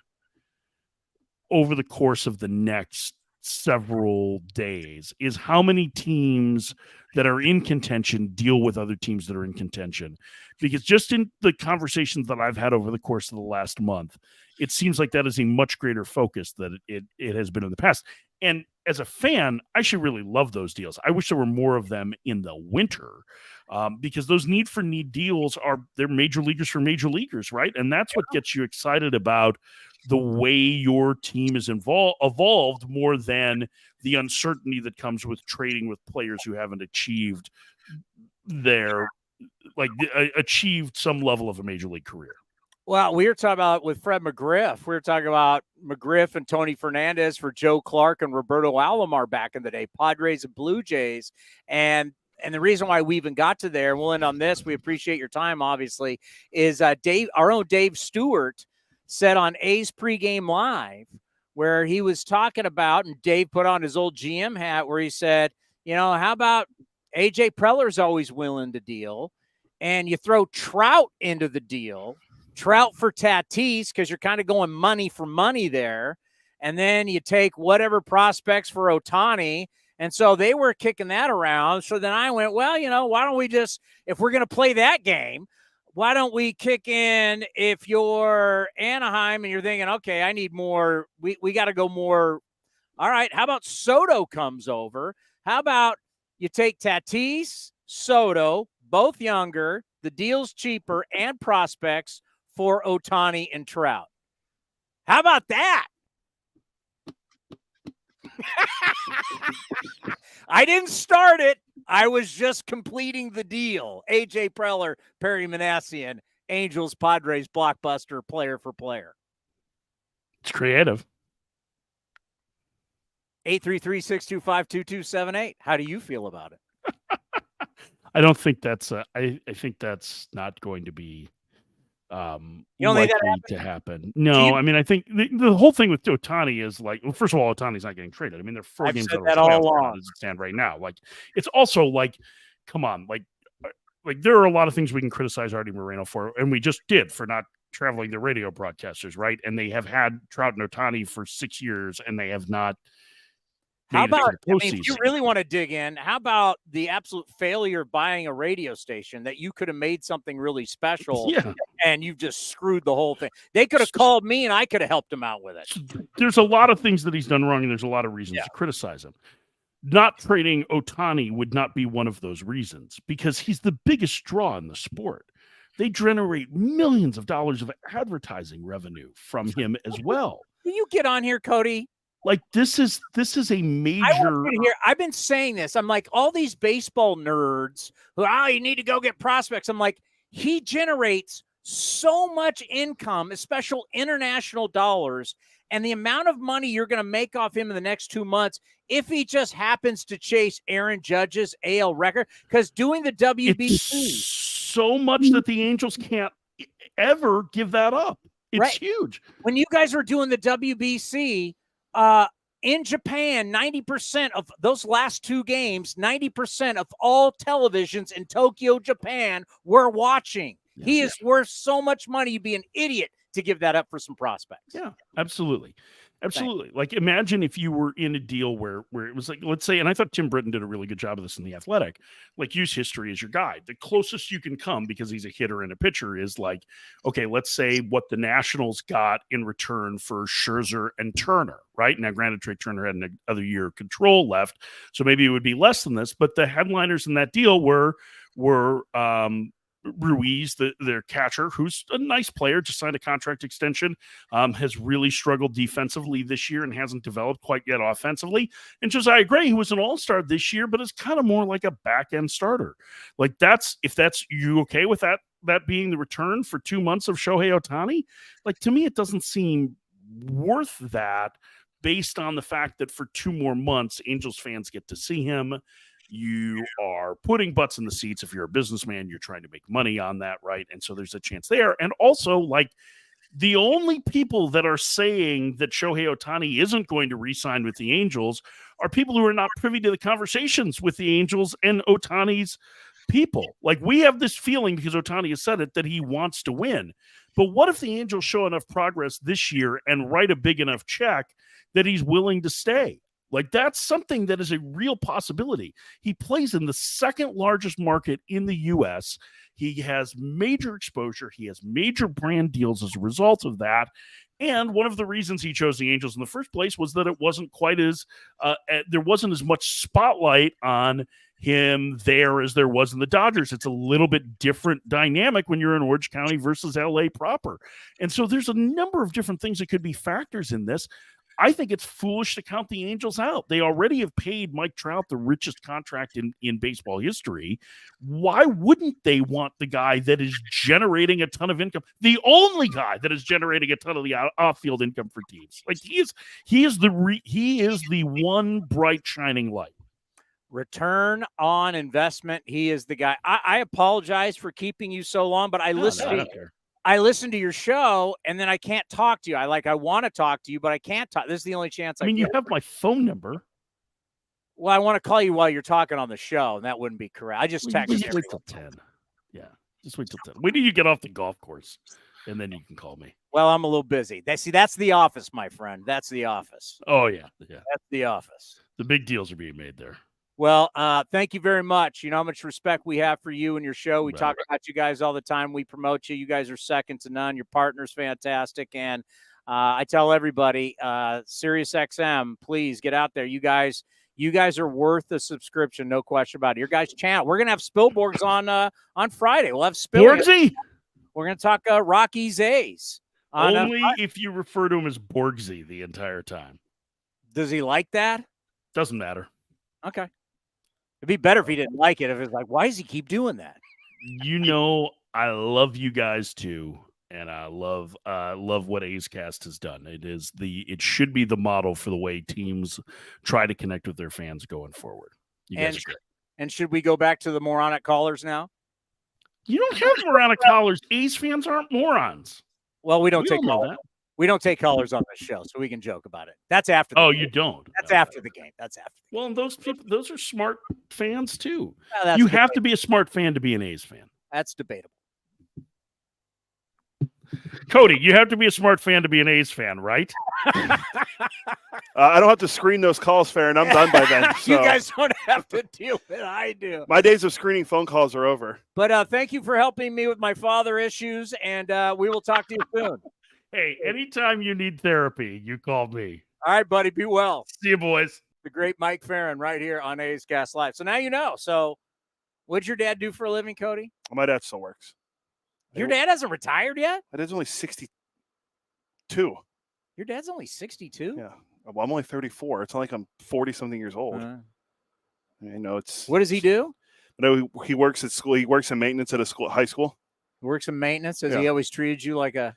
over the course of the next several days, is how many teams that are in contention deal with other teams that are in contention. Because just in the conversations that I've had over the course of the last month, it seems like that is a much greater focus than it has been in the past. And as a fan, I should really love those deals. I wish there were more of them in the winter, because those need for need deals they're major leaguers for major leaguers, right? And that's what gets you excited about the way your team is evolved more than the uncertainty that comes with trading with players who haven't achieved achieved some level of a major league career. Well, we were talking about with Fred McGriff. We were talking about McGriff and Tony Fernandez for Joe Clark and Roberto Alomar back in the day, Padres and Blue Jays. And the reason why we even got to there, and we'll end on this, we appreciate your time, obviously, is our own Dave Stewart said on A's pregame live, where he was talking about, and Dave put on his old GM hat, where he said, how about AJ Preller's always willing to deal, and you throw Trout into the deal, Trout for Tatis, because you're kind of going money for money there, and then you take whatever prospects for Ohtani. And so they were kicking that around. So then I went, well, why don't we just, if we're going to play that game, why don't we kick in, if you're Anaheim and you're thinking, okay, I need more, we got to go more. All right, how about Soto comes over? How about you take Tatis, Soto, both younger, the deal's cheaper, and prospects for Ohtani and Trout? How about that? I didn't start it. I was just completing the deal. AJ Preller, Perry Manassian, Angels, Padres, blockbuster, player for player. It's creative. 833-625-2278. How do you feel about it? I don't think that's I think that's not going to be likely to happen. No, I mean, I think the whole thing with Ohtani is like, well, first of all, Ohtani's not getting traded. I mean, they're 4 games out of the playoffs as it stand right now. Like, it's also like, come on, like there are a lot of things we can criticize Artie Moreno for, and we just did, for not traveling the radio broadcasters, right? And they have had Trout and Ohtani for 6 years, and they have not. How about, if you really want to dig in, how about the absolute failure of buying a radio station that you could have made something really special, and you've just screwed the whole thing? They could have called me, and I could have helped him out with it. There's a lot of things that he's done wrong, and there's a lot of reasons to criticize him. Not trading Ohtani would not be one of those reasons, because he's the biggest draw in the sport. They generate millions of dollars of advertising revenue from him as well. Will you get on here, Cody? Like, this is a major. I've been saying this. I'm like, all these baseball nerds who, you need to go get prospects. I'm like, he generates so much income, especially international dollars, and the amount of money you're going to make off him in the next 2 months, if he just happens to chase Aaron Judge's AL record, because doing the WBC, so much that the Angels can't ever give that up. It's huge. When you guys were doing the WBC, in Japan, 90% of those last 2 games, 90% of all televisions in Tokyo, Japan, were watching. Yeah. He is worth so much money. You'd be an idiot to give that up for some prospects. Yeah, absolutely. Absolutely. Like, imagine if you were in a deal where it was like, let's say, and I thought Tim Britton did a really good job of this in The Athletic, like, use history as your guide. The closest you can come, because he's a hitter and a pitcher, is like, okay, let's say what the Nationals got in return for Scherzer and Turner, right? Now, granted, Trey Turner had another year of control left, so maybe it would be less than this, but the headliners in that deal were Ruiz, their catcher, who's a nice player, just signed a contract extension, has really struggled defensively this year and hasn't developed quite yet offensively. And Josiah Gray, who was an all-star this year, but is kind of more like a back-end starter. Like if you okay with that being the return for 2 months of Shohei Ohtani? Like, to me, it doesn't seem worth that based on the fact that for 2 more months, Angels fans get to see him. You are putting butts in the seats. If you're a businessman, you're trying to make money on that, right? And so there's a chance there. And also, like, the only people that are saying that Shohei Ohtani isn't going to re-sign with the Angels are people who are not privy to the conversations with the Angels and Ohtani's people. Like, we have this feeling, because Ohtani has said it, that he wants to win. But what if the Angels show enough progress this year and write a big enough check that he's willing to stay? Like, that's something that is a real possibility. He plays in the second largest market in the U.S. He has major exposure. He has major brand deals as a result of that. And one of the reasons he chose the Angels in the first place was that it wasn't quite as there wasn't as much spotlight on him there as there was in the Dodgers. It's a little bit different dynamic when you're in Orange County versus LA proper. And so there's a number of different things that could be factors in this. I think it's foolish to count the Angels out. They already have paid Mike Trout the richest contract in baseball history. Why wouldn't they want the guy that is generating a ton of income? The only guy that is generating a ton of the off-field income for teams. Like, he is the one bright shining light. Return on investment. He is the guy. I apologize for keeping you so long, but I listen to your show, and then I can't talk to you. I want to talk to you, but I can't talk. This is the only chance I mean, you have my phone number. Well, I want to call you while you're talking on the show, and that wouldn't be correct. I just text you. Just wait till 10. Yeah, just wait till 10. Wait till you get off the golf course, and then you can call me. Well, I'm a little busy. That's the office, my friend. That's the office. Oh, yeah. That's the office. The big deals are being made there. Well, thank you very much. You know how much respect we have for you and your show. We talk about you guys all the time. We promote you. You guys are second to none. Your partner's fantastic. And I tell everybody, SiriusXM, please get out there. You guys are worth a subscription, no question about it. Your guys' channel. We're gonna have Spielborgs on Friday. We'll have Spielborgsy. We're gonna talk Rockies A's. Only if you refer to him as Borgsy the entire time. Does he like that? Doesn't matter. Okay. It'd be better if he didn't like it. If it's like, why does he keep doing that? You know, I love you guys too, and I love what A's Cast has done. It should be the model for the way teams try to connect with their fans going forward. You guys are great. And should we go back to the moronic callers now? You don't have moronic callers. A's fans aren't morons. Well, we don't take callers. We don't take callers on this show, so we can joke about it. That's after the game. You don't. That's after the game. That's after the game. Well, and those people, those are smart fans too. You have to be a smart fan to be an A's fan. That's debatable. Cody, you have to be a smart fan to be an A's fan, right? I don't have to screen those calls, fair, and I'm done by then. So. You guys don't have to deal with it. I do. My days of screening phone calls are over. But thank you for helping me with my father issues, and we will talk to you soon. Hey, anytime you need therapy, you call me. All right, buddy. Be well. See you, boys. The great Mike Farron right here on A's Cast Live. So now you know. So what'd your dad do for a living, Cody? My dad still works. Your dad hasn't retired yet? My dad's only 62. Your dad's only 62? Yeah. Well, I'm only 34. It's not like I'm 40-something years old. You know, it's. What does he do? No, he works at school. He works in maintenance at a high school. He works in maintenance? Has he always treated you like a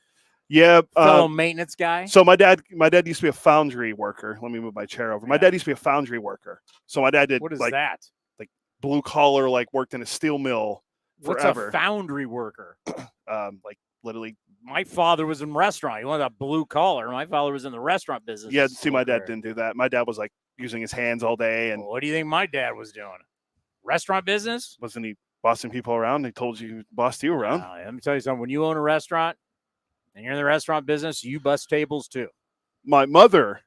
fellow maintenance guy? So my dad used to be a foundry worker. Let me move my chair over. My dad used to be a foundry worker. So my dad did. What is that? Like blue collar, like worked in a steel mill forever. What's a foundry worker? Like literally. My father was in restaurant. He wanted a blue collar. My father was in the restaurant business. Yeah, see, my dad didn't do that. My dad was like using his hands all day. And what do you think my dad was doing? Restaurant business? Wasn't he bossing people around? He told you, bossed you around. Let me tell you something. When you own a restaurant and you're in the restaurant business, you bust tables too. My mother.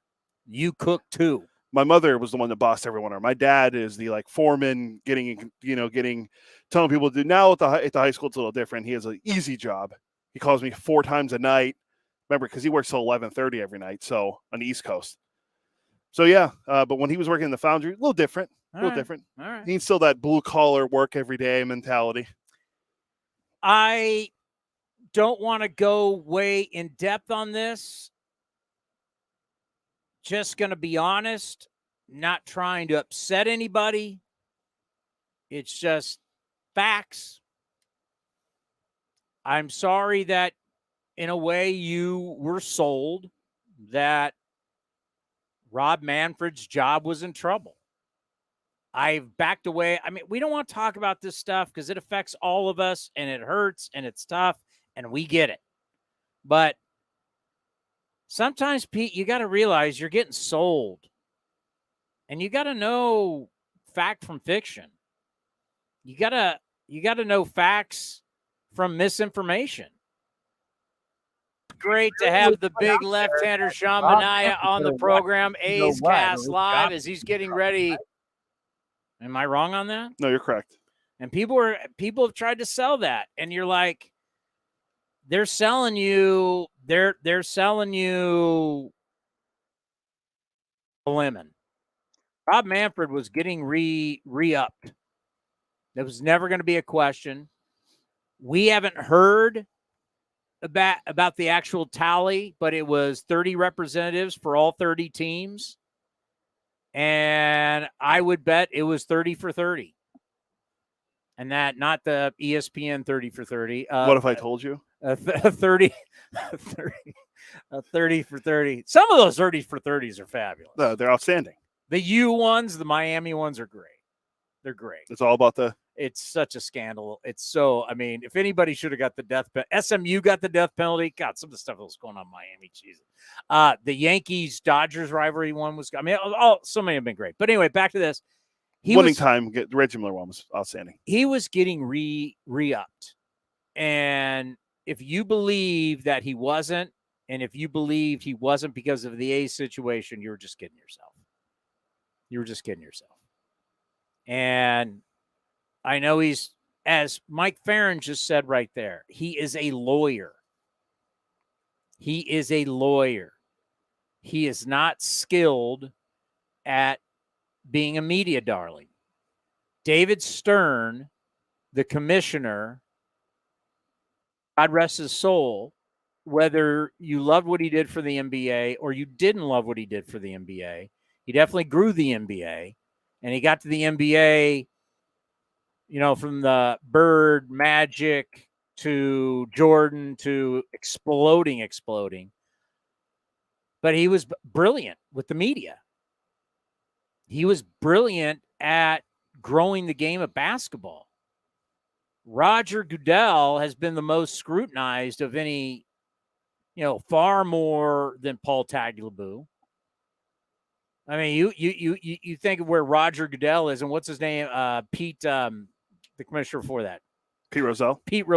You cook too. My mother was the one that bossed everyone around. My dad is the like foreman, telling people to do. Now at the high school, it's a little different. He has an easy job. He calls me 4 times a night. Remember, because he works till 11:30 every night. So on the East Coast. So yeah, but when he was working in the foundry, a little different. All right. He needs still that blue collar work every day mentality. I don't want to go way in depth on this. Just going to be honest, not trying to upset anybody. It's just facts. I'm sorry that in a way you were sold that Rob Manfred's job was in trouble. I've backed away. I mean, we don't want to talk about this stuff because it affects all of us and it hurts and it's tough and we get it. But sometimes, Pete, you got to realize you're getting sold and you got to know fact from fiction. You got to know facts from misinformation. Great to have the big left-hander Sean Manaea on the program. A's Cast Live as he's getting ready. Am I wrong on that? No, you're correct. And people have tried to sell that, and you're like, they're selling you a lemon. Rob Manfred was getting re-upped. There was never going to be a question. We haven't heard about the actual tally, but it was 30 representatives for all 30 teams. And I would bet it was 30 for 30. And that, not the ESPN 30 for 30. What if I told you? 30 for 30. Some of those 30 for 30s are fabulous. No, they're outstanding. The U ones, the Miami ones are great. They're great. It's all about It's such a scandal. It's so, I mean, if anybody should have got the death penalty, SMU got the death penalty. God, some of the stuff that was going on in Miami, Jesus. The Yankees-Dodgers rivalry one was, I mean, so many have been great. But anyway, back to this. The Reggie Miller one was outstanding. He was getting re-upped. And if you believe that he wasn't, and if you believed he wasn't because of the A's situation, you were just kidding yourself. And I know he's, as Mike Farron just said right there, he is a lawyer. He is not skilled at being a media darling. David Stern, the commissioner, God rest his soul, whether you loved what he did for the NBA or you didn't love what he did for the NBA, he definitely grew the NBA. And he got to the NBA, you know, from the Bird, Magic to Jordan to exploding. But he was brilliant with the media. He was brilliant at growing the game of basketball. Roger Goodell has been the most scrutinized of any, you know, far more than Paul Tagliabue. I mean, you think of where Roger Goodell is, and what's his name? Pete, the commissioner before that. Pete Rozelle. Pete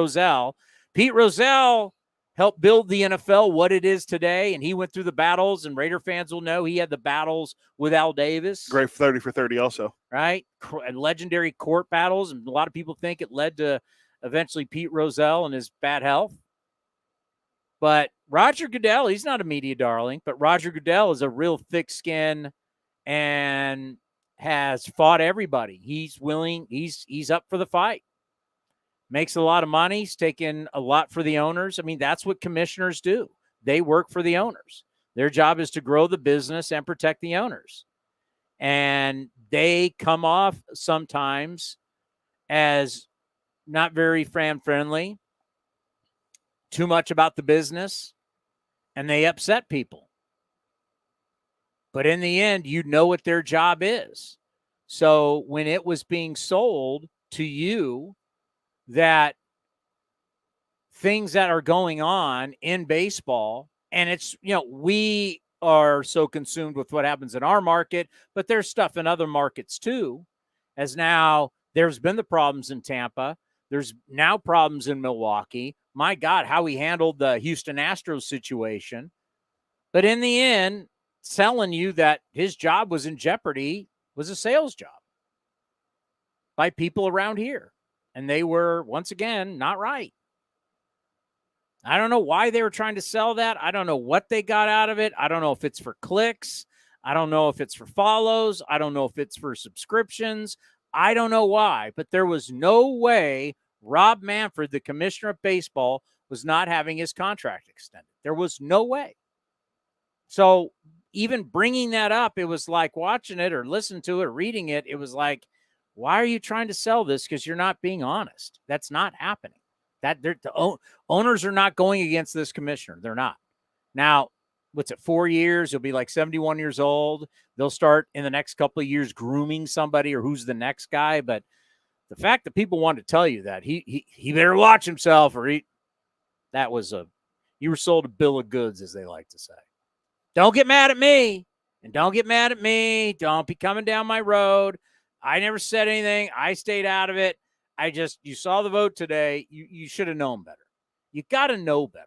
Rozelle helped build the NFL what it is today, and he went through the battles, and Raider fans will know he had the battles with Al Davis. Great 30 for 30 also. Right? Legendary court battles, and a lot of people think it led to eventually Pete Rozelle and his bad health. But Roger Goodell, he's not a media darling, but Roger Goodell is a real thick skin and has fought everybody. He's willing. He's up for the fight. Makes a lot of money. He's taken a lot for the owners. I mean, that's what commissioners do. They work for the owners. Their job is to grow the business and protect the owners. And they come off sometimes as not very fan-friendly, too much about the business, and they upset people. But in the end, you know what their job is. So when it was being sold to you that things that are going on in baseball, and it's, you know, we are so consumed with what happens in our market, but there's stuff in other markets too, as now there's been the problems in Tampa. There's now problems in Milwaukee. My God, how he handled the Houston Astros situation. But in the end, telling you that his job was in jeopardy was a sales job by people around here. And they were, once again, not right. I don't know why they were trying to sell that. I don't know what they got out of it. I don't know if it's for clicks. I don't know if it's for follows. I don't know if it's for subscriptions. I don't know why, but there was no way Rob Manfred, the commissioner of baseball, was not having his contract extended. There was no way. So even bringing that up, it was like watching it or listening to it or reading it. It was like, why are you trying to sell this? Because you're not being honest. That's not happening. Owners are not going against this commissioner. They're not. Now, what's it, 4 years? He'll be like 71 years old. They'll start in the next couple of years grooming somebody or who's the next guy. But the fact that people want to tell you that he better watch himself or you were sold a bill of goods, as they like to say. Don't get mad at me. And don't get mad at me. Don't be coming down my road. I never said anything. I stayed out of it. You saw the vote today. You should have known better. You got to know better.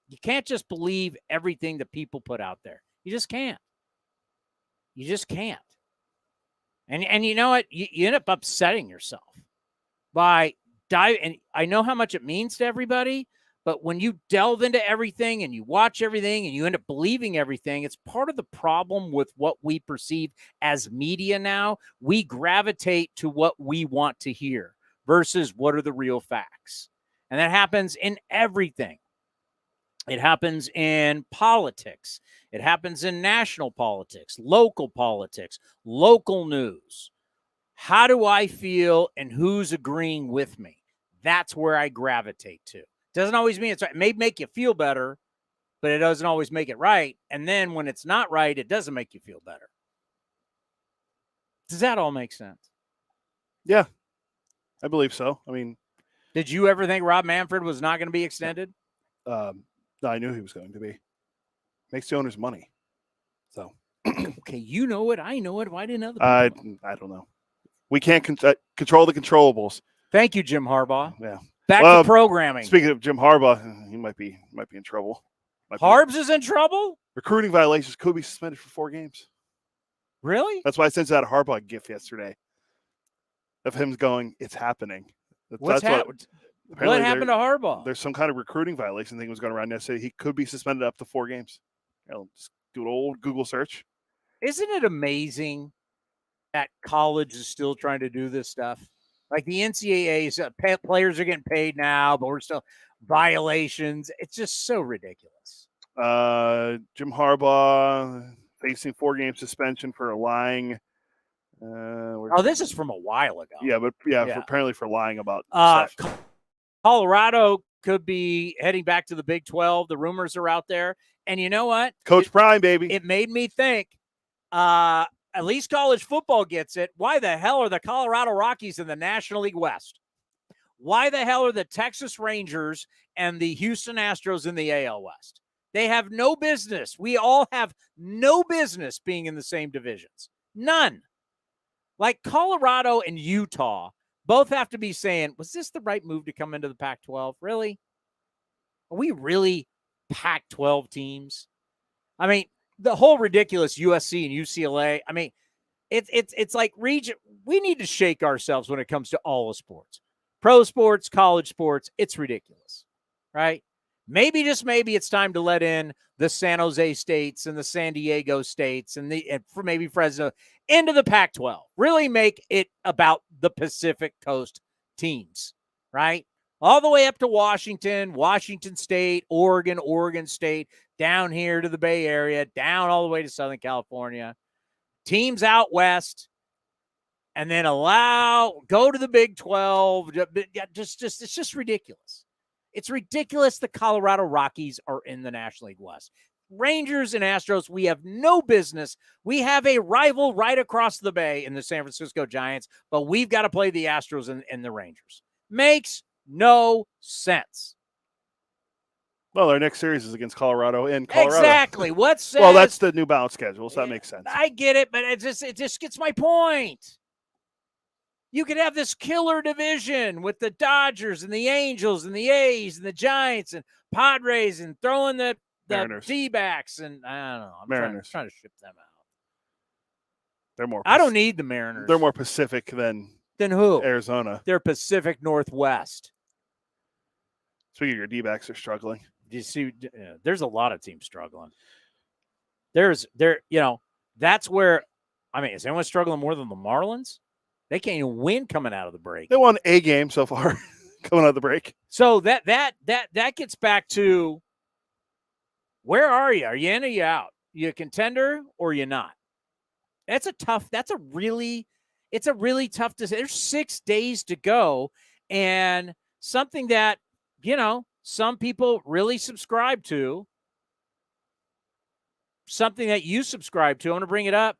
You can't just believe everything that people put out there. You just can't. You just can't. And you know what? You end up upsetting yourself by diving. And I know how much it means to everybody, but when you delve into everything and you watch everything and you end up believing everything, it's part of the problem with what we perceive as media now. We gravitate to what we want to hear versus what are the real facts. And that happens in everything. It happens in politics. It happens in national politics, local news. How do I feel and who's agreeing with me? That's where I gravitate to. Doesn't always mean it's right. It may make you feel better, but it doesn't always make it right. And then when it's not right, it doesn't make you feel better. Does that all make sense? Yeah, I believe so. I mean, did you ever think Rob Manfred was not going to be extended? No, I knew he was going to be. Makes the owners money. So. Okay, you know it. I know it. Why didn't other people know? I don't know. We can't control the controllables. Thank you, Jim Harbaugh. Yeah. Back to programming. Speaking of Jim Harbaugh, he might be in trouble. Harbs is in trouble? Recruiting violations, could be suspended for 4 games. Really? That's why I sent out a Harbaugh gif yesterday of him going, "It's happening." What happened to Harbaugh? There's some kind of recruiting violation thing was going around yesterday. He could be suspended up to 4 games. I'll just do an old Google search. Isn't it amazing that college is still trying to do this stuff? Like the NCAA's players are getting paid now, but we're still violations. It's just so ridiculous. Jim Harbaugh facing 4-game suspension for lying. This is from a while ago. Yeah, but apparently for lying about stuff. Colorado could be heading back to the Big 12. The rumors are out there. And you know what? Coach Prime, baby. It made me think, at least college football gets it. Why the hell are the Colorado Rockies in the National League West? Why the hell are the Texas Rangers and the Houston Astros in the AL West? They have no business. We all have no business being in the same divisions. None. Like Colorado and Utah both have to be saying, was this the right move to come into the Pac-12? Really? Are we really Pac-12 teams? I mean, the whole ridiculous USC and UCLA. I mean, it's like region. We need to shake ourselves when it comes to all of sports, pro sports, college sports. It's ridiculous, right? Maybe, just maybe, it's time to let in the San Jose states and the San Diego states and for maybe Fresno into the Pac-12. Really make it about the Pacific Coast teams, right? All the way up to Washington, Washington State, Oregon State, down here to the Bay Area, down all the way to Southern California. Teams out west, and then go to the Big 12. It's just ridiculous. It's ridiculous the Colorado Rockies are in the National League West. Rangers and Astros, we have no business. We have a rival right across the bay in the San Francisco Giants, but we've got to play the Astros and the Rangers. Makes no sense. Well, our next series is against Colorado in Colorado. Exactly. What says? Well, that's the New Balance schedule, so that makes sense. I get it, but it just gets my point. You could have this killer division with the Dodgers and the Angels and the A's and the Giants and Padres and throwing the D-backs and I don't know. I'm trying to ship them out. They're more. I don't need the Mariners. They're more Pacific than who? Arizona. They're Pacific Northwest. Speaking of your D-backs are struggling. You see, there's a lot of teams struggling. That's where, I mean, is anyone struggling more than the Marlins? They can't even win coming out of the break. They won a game so far. coming out of the break. So that gets back to, where are you? Are you in or you out? You a contender or you not? It's a really tough decision. There's 6 days to go, and something that, some people really subscribe to, something that you subscribe to, I want to bring it up,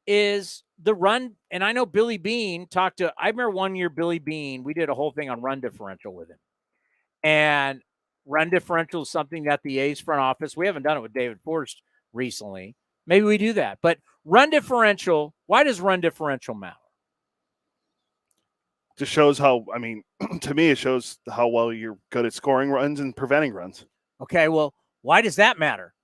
is the run. And I know Billy Bean I remember one year Billy Bean, we did a whole thing on run differential with him. And run differential is something that the A's front office, we haven't done it with David Forst recently. Maybe we do that. But run differential, why does run differential matter? Just shows how, to me, it shows how well you're good at scoring runs and preventing runs. Okay, well, why does that matter?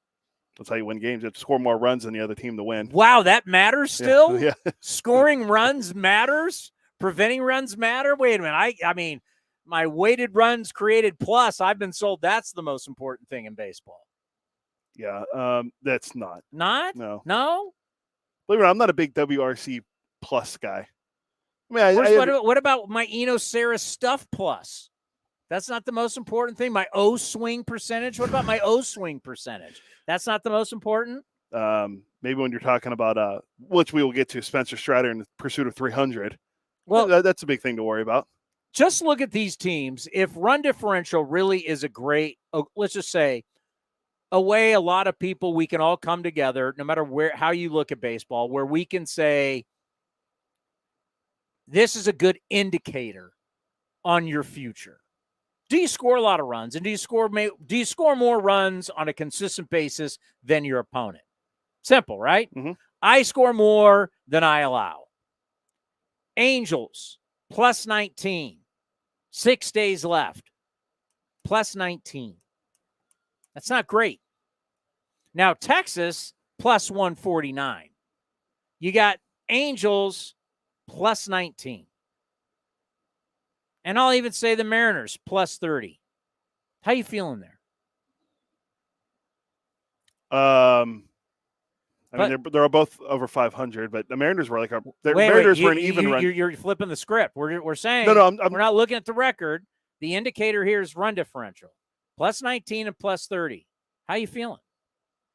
That's how you win games. You have to score more runs than the other team to win. Wow, that matters still? Yeah. Scoring runs matters? Preventing runs matter? Wait a minute. I mean, my weighted runs created plus, I've been sold that's the most important thing in baseball. Yeah, that's not. Not? No. No? Believe it or not, I'm not a big WRC plus guy. What about my Eno Sarah stuff plus? That's not the most important thing. My O swing percentage. What about my O swing percentage? That's not the most important. Maybe when you're talking about which we will get to, Spencer Strider in the pursuit of 300. Well, that's a big thing to worry about. Just look at these teams. If run differential really is a great, let's just say, a way a lot of people, we can all come together, no matter how you look at baseball, where we can say, this is a good indicator on your future. Do you score a lot of runs? And do you score more runs on a consistent basis than your opponent? Simple, right? Mm-hmm. I score more than I allow. Angels, plus 19. 6 days left. Plus 19. That's not great. Now, Texas, plus 149. You got Angels, plus 19. And I'll even say the Mariners, plus 30. How you feeling there? They're both over 500, but the Mariners were were an even run. You're flipping the script. We're saying no, we're not looking at the record. The indicator here is run differential, plus 19 and plus 30. How you feeling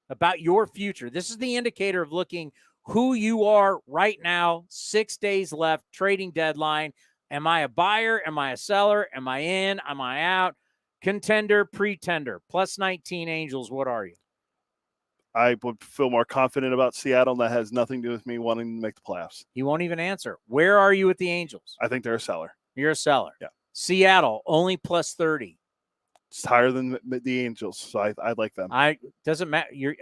about your future? This is the indicator of looking who you are right now. 6 days left, trading deadline. Am I a buyer? Am I a seller? Am I in? Am I out? Contender, pretender. Plus 19 Angels. What are you? I would feel more confident about Seattle. That has nothing to do with me wanting to make the playoffs. He won't even answer. Where are you with the Angels? I think they're a seller. You're a seller. Yeah. Seattle, only plus 30. It's higher than the Angels, so I like them. Doesn't matter. You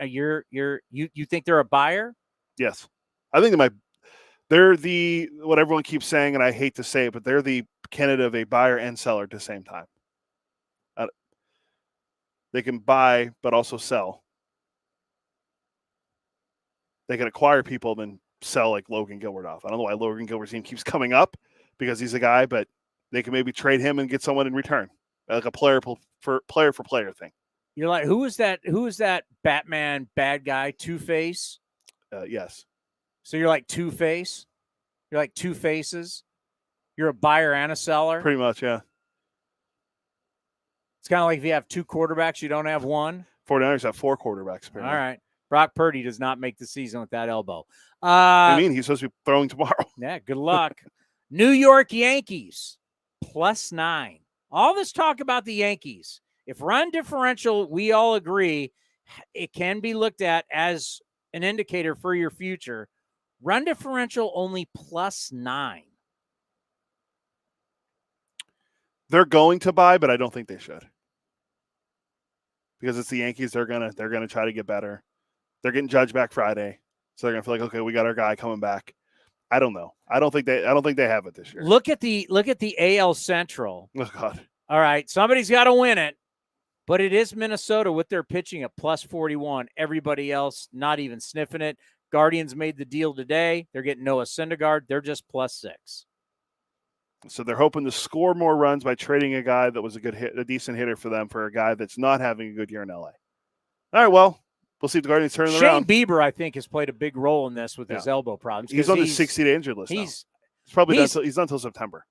think they're a buyer? Yes. I think they're the, what everyone keeps saying, and I hate to say it, but they're the candidate of a buyer and seller at the same time. They can buy, but also sell. They can acquire people, then sell like Logan Gilbert off. I don't know why Logan Gilbert's name keeps coming up because he's a guy, but they can maybe trade him and get someone in return, like a player for player thing. You're like, who is that Batman bad guy? Two-Face? Yes. So you're like Two-Face? You're like two faces? You're a buyer and a seller? Pretty much, yeah. It's kind of like if you have two quarterbacks, you don't have one. 49ers have 4 quarterbacks, apparently. All right. Brock Purdy does not make the season with that elbow. He's supposed to be throwing tomorrow. Yeah, good luck. New York Yankees, plus 9. All this talk about the Yankees. If run differential, we all agree, it can be looked at as an indicator for your future. Run differential only plus 9. They're going to buy, but I don't think they should. Because it's the Yankees, they're gonna try to get better. They're getting Judge back Friday, so they're gonna feel like, okay, we got our guy coming back. I don't know. I don't think they have it this year. Look at the AL Central. Oh God. All right, somebody's got to win it, but it is Minnesota with their pitching at plus 41. Everybody else not even sniffing it. Guardians made the deal today. They're getting Noah Syndergaard. They're just plus 6. So they're hoping to score more runs by trading a guy that was a decent hitter for them for a guy that's not having a good year in LA. All right, well, we'll see if the Guardians turn it around. Shane Bieber, I think, has played a big role in this with his elbow problems. He's on the 60-day injured list. He's done until September.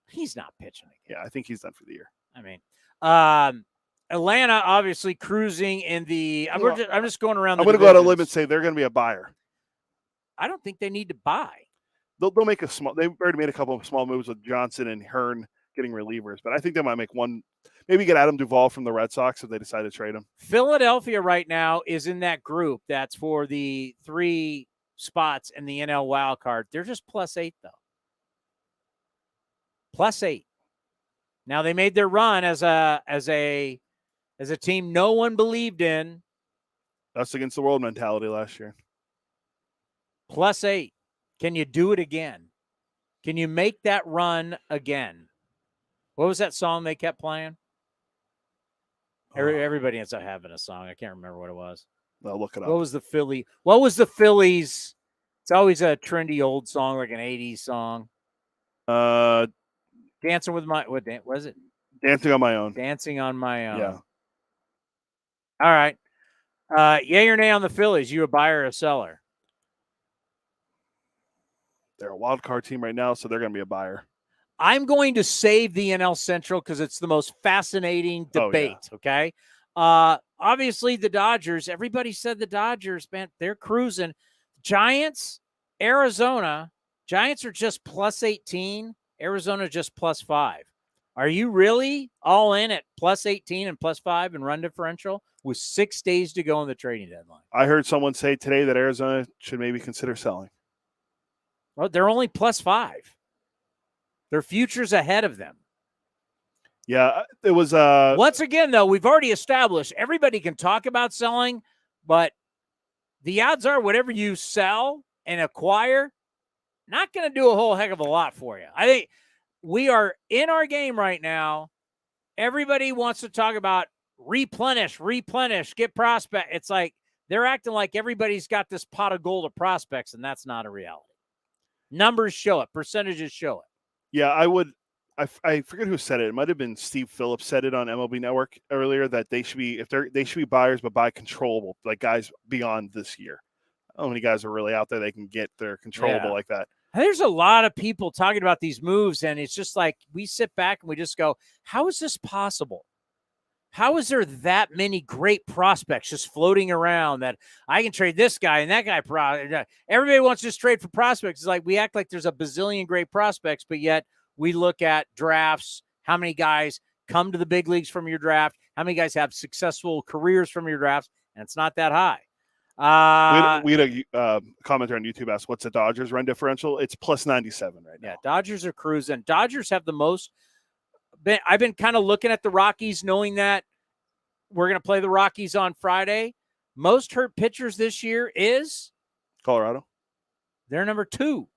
He's not pitching again. Yeah, I think he's done for the year. I mean, Atlanta obviously cruising in the. I'm just going around. I'm going to go out on a limb and say they're going to be a buyer. I don't think they need to buy. They'll make a small. They've already made a couple of small moves with Johnson and Hearn getting relievers, but I think they might make one. Maybe get Adam Duvall from the Red Sox if they decide to trade him. Philadelphia right now is in that group that's for the 3 spots in the NL wild card. They're just +8 though. +8. Now they made their run as a team no one believed in. Us against the world mentality last year. +8. Can you do it again? Can you make that run again? What was that song they kept playing? Everybody ends up having a song. I can't remember what it was. I'll look it up. What was the Phillies? It's always a trendy old song, like an 80s song. Dancing with my, what was it? Dancing on My Own. Dancing on My Own. Yeah. All right. Yay or nay on the Phillies? You a buyer or a seller? They're a wild card team right now, so they're going to be a buyer. I'm going to save the NL Central because it's the most fascinating debate, okay? Obviously, the Dodgers, everybody said the Dodgers, man, they're cruising. Giants, Arizona, Giants are just +18. Arizona just +5. Are you really all in at +18 and +5 in run differential with 6 days to go on the trading deadline? I heard someone say today that Arizona should maybe consider selling. Well, they're only +5. Their future's ahead of them. Yeah, it was. Once again, though, we've already established everybody can talk about selling, but the odds are whatever you sell and acquire, not going to do a whole heck of a lot for you. I think we are in our game right now. Everybody wants to talk about replenish, get prospect. It's like they're acting like everybody's got this pot of gold of prospects, and that's not a reality. Numbers show it. Percentages show it. Yeah, I forget who said it. It might have been Steve Phillips said it on MLB Network earlier that they should be buyers, but buy controllable, like guys beyond this year. I don't know how many guys are really out there they can get they're controllable like that. There's a lot of people talking about these moves, and it's just like we sit back and we just go, how is this possible? How is there that many great prospects just floating around that I can trade this guy and that guy? Everybody wants to just trade for prospects. It's like we act like there's a bazillion great prospects, but yet we look at drafts, how many guys come to the big leagues from your draft, how many guys have successful careers from your drafts, and it's not that high. We had a commenter on YouTube asked, what's the Dodgers run differential? It's +97 right now. Yeah, Dodgers are cruising. Dodgers have the most. I've been kind of looking at the Rockies, knowing that we're going to play the Rockies on Friday. Most hurt pitchers this year is Colorado. They're number 2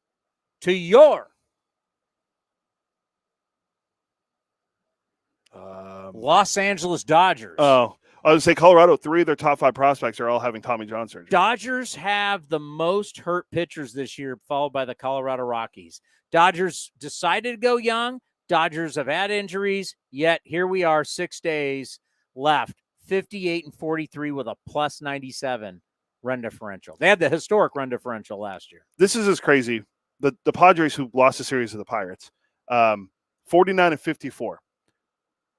to your Los Angeles Dodgers. Oh, I would say Colorado. 3 of their top 5 prospects are all having Tommy John surgery. Dodgers have the most hurt pitchers this year, followed by the Colorado Rockies. Dodgers decided to go young. Dodgers have had injuries, yet here we are, 6 days left, 58-43 with a +97 run differential. They had the historic run differential last year. This is as crazy. The Padres, who lost the series to the Pirates, 49-54.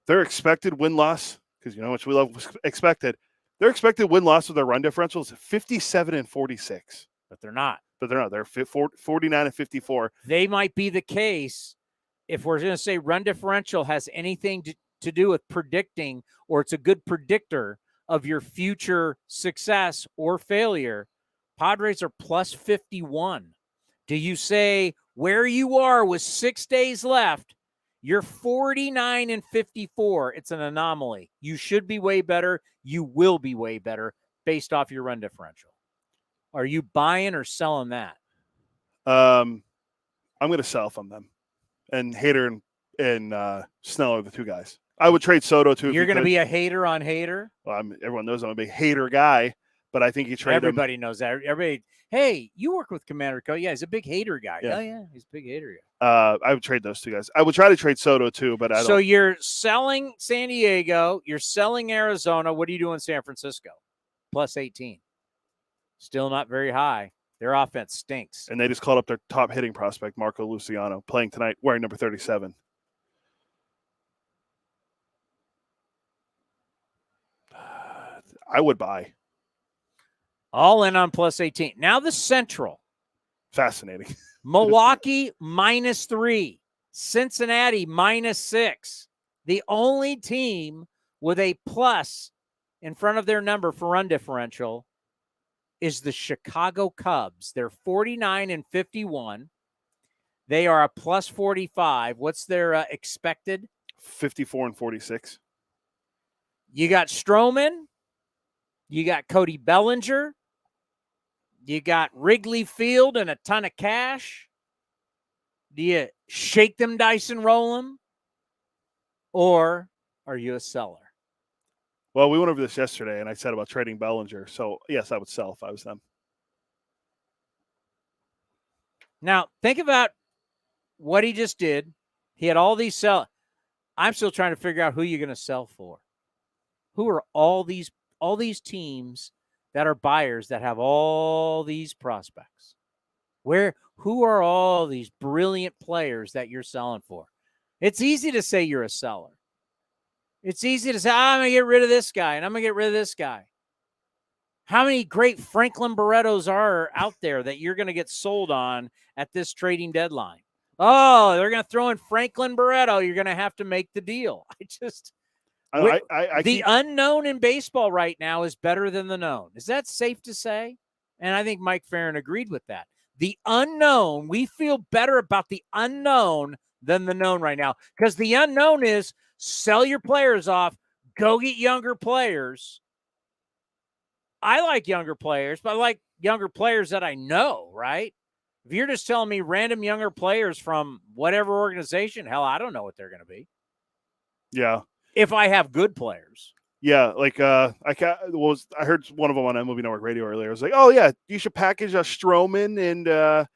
Their expected win-loss, because you know how much we love expected, their expected win-loss with their run differential is 57-46. But they're not. They're 49-54. They might be the case if we're going to say run differential has anything to do with predicting, or it's a good predictor of your future success or failure. Padres are +51. Do you say where you are with 6 days left, you're 49-54. It's an anomaly. You should be way better. You will be way better based off your run differential. Are you buying or selling that? I'm going to sell from them. And Hader and Snell are the 2 guys. I would trade Soto too. You're going to be a hater on Hader? Well, everyone knows I'm a big Hader guy, but I think you trade Everybody knows that. Everybody, hey, you work with Commander Co. Yeah, he's a big hater guy. Yeah. Oh, yeah, he's a big hater guy. I would trade those 2 guys. I would try to trade Soto too, but I don't. So you're selling San Diego. You're selling Arizona. What do you do in San Francisco? +18. Still not very high. Their offense stinks. And they just called up their top hitting prospect, Marco Luciano, playing tonight, wearing number 37. I would buy. All in on plus 18. Now the Central. Fascinating. Milwaukee -3. Cincinnati -6. The only team with a plus in front of their number for run differential is the Chicago Cubs. They're 49-51. They are a plus 45. What's their expected? 54-46. You got Stroman. You got Cody Bellinger. You got Wrigley Field and a ton of cash. Do you shake them dice and roll them? Or are you a seller? Well, we went over this yesterday, and I said about trading Bellinger. So, yes, I would sell if I was them. Now, think about what he just did. He had all these sell. I'm still trying to figure out who you're going to sell for. Who are all these teams that are buyers that have all these prospects? Who are all these brilliant players that you're selling for? It's easy to say you're a seller. It's easy to say, I'm going to get rid of this guy, and I'm going to get rid of this guy. How many great Franklin Barrettos are out there that you're going to get sold on at this trading deadline? Oh, they're going to throw in Franklin Barretto. You're going to have to make the deal. The unknown in baseball right now is better than the known. Is that safe to say? And I think Mike Farron agreed with that. The unknown, we feel better about the unknown than the known right now, because the unknown is sell your players off, go get younger players. I like younger players, but I like younger players that I know, right? If you're just telling me random younger players from whatever organization, hell, I don't know what they're going to be. Yeah. If I have good players. Yeah, like I heard one of them on MLB Network Radio earlier. I was like, oh yeah, you should package Stroman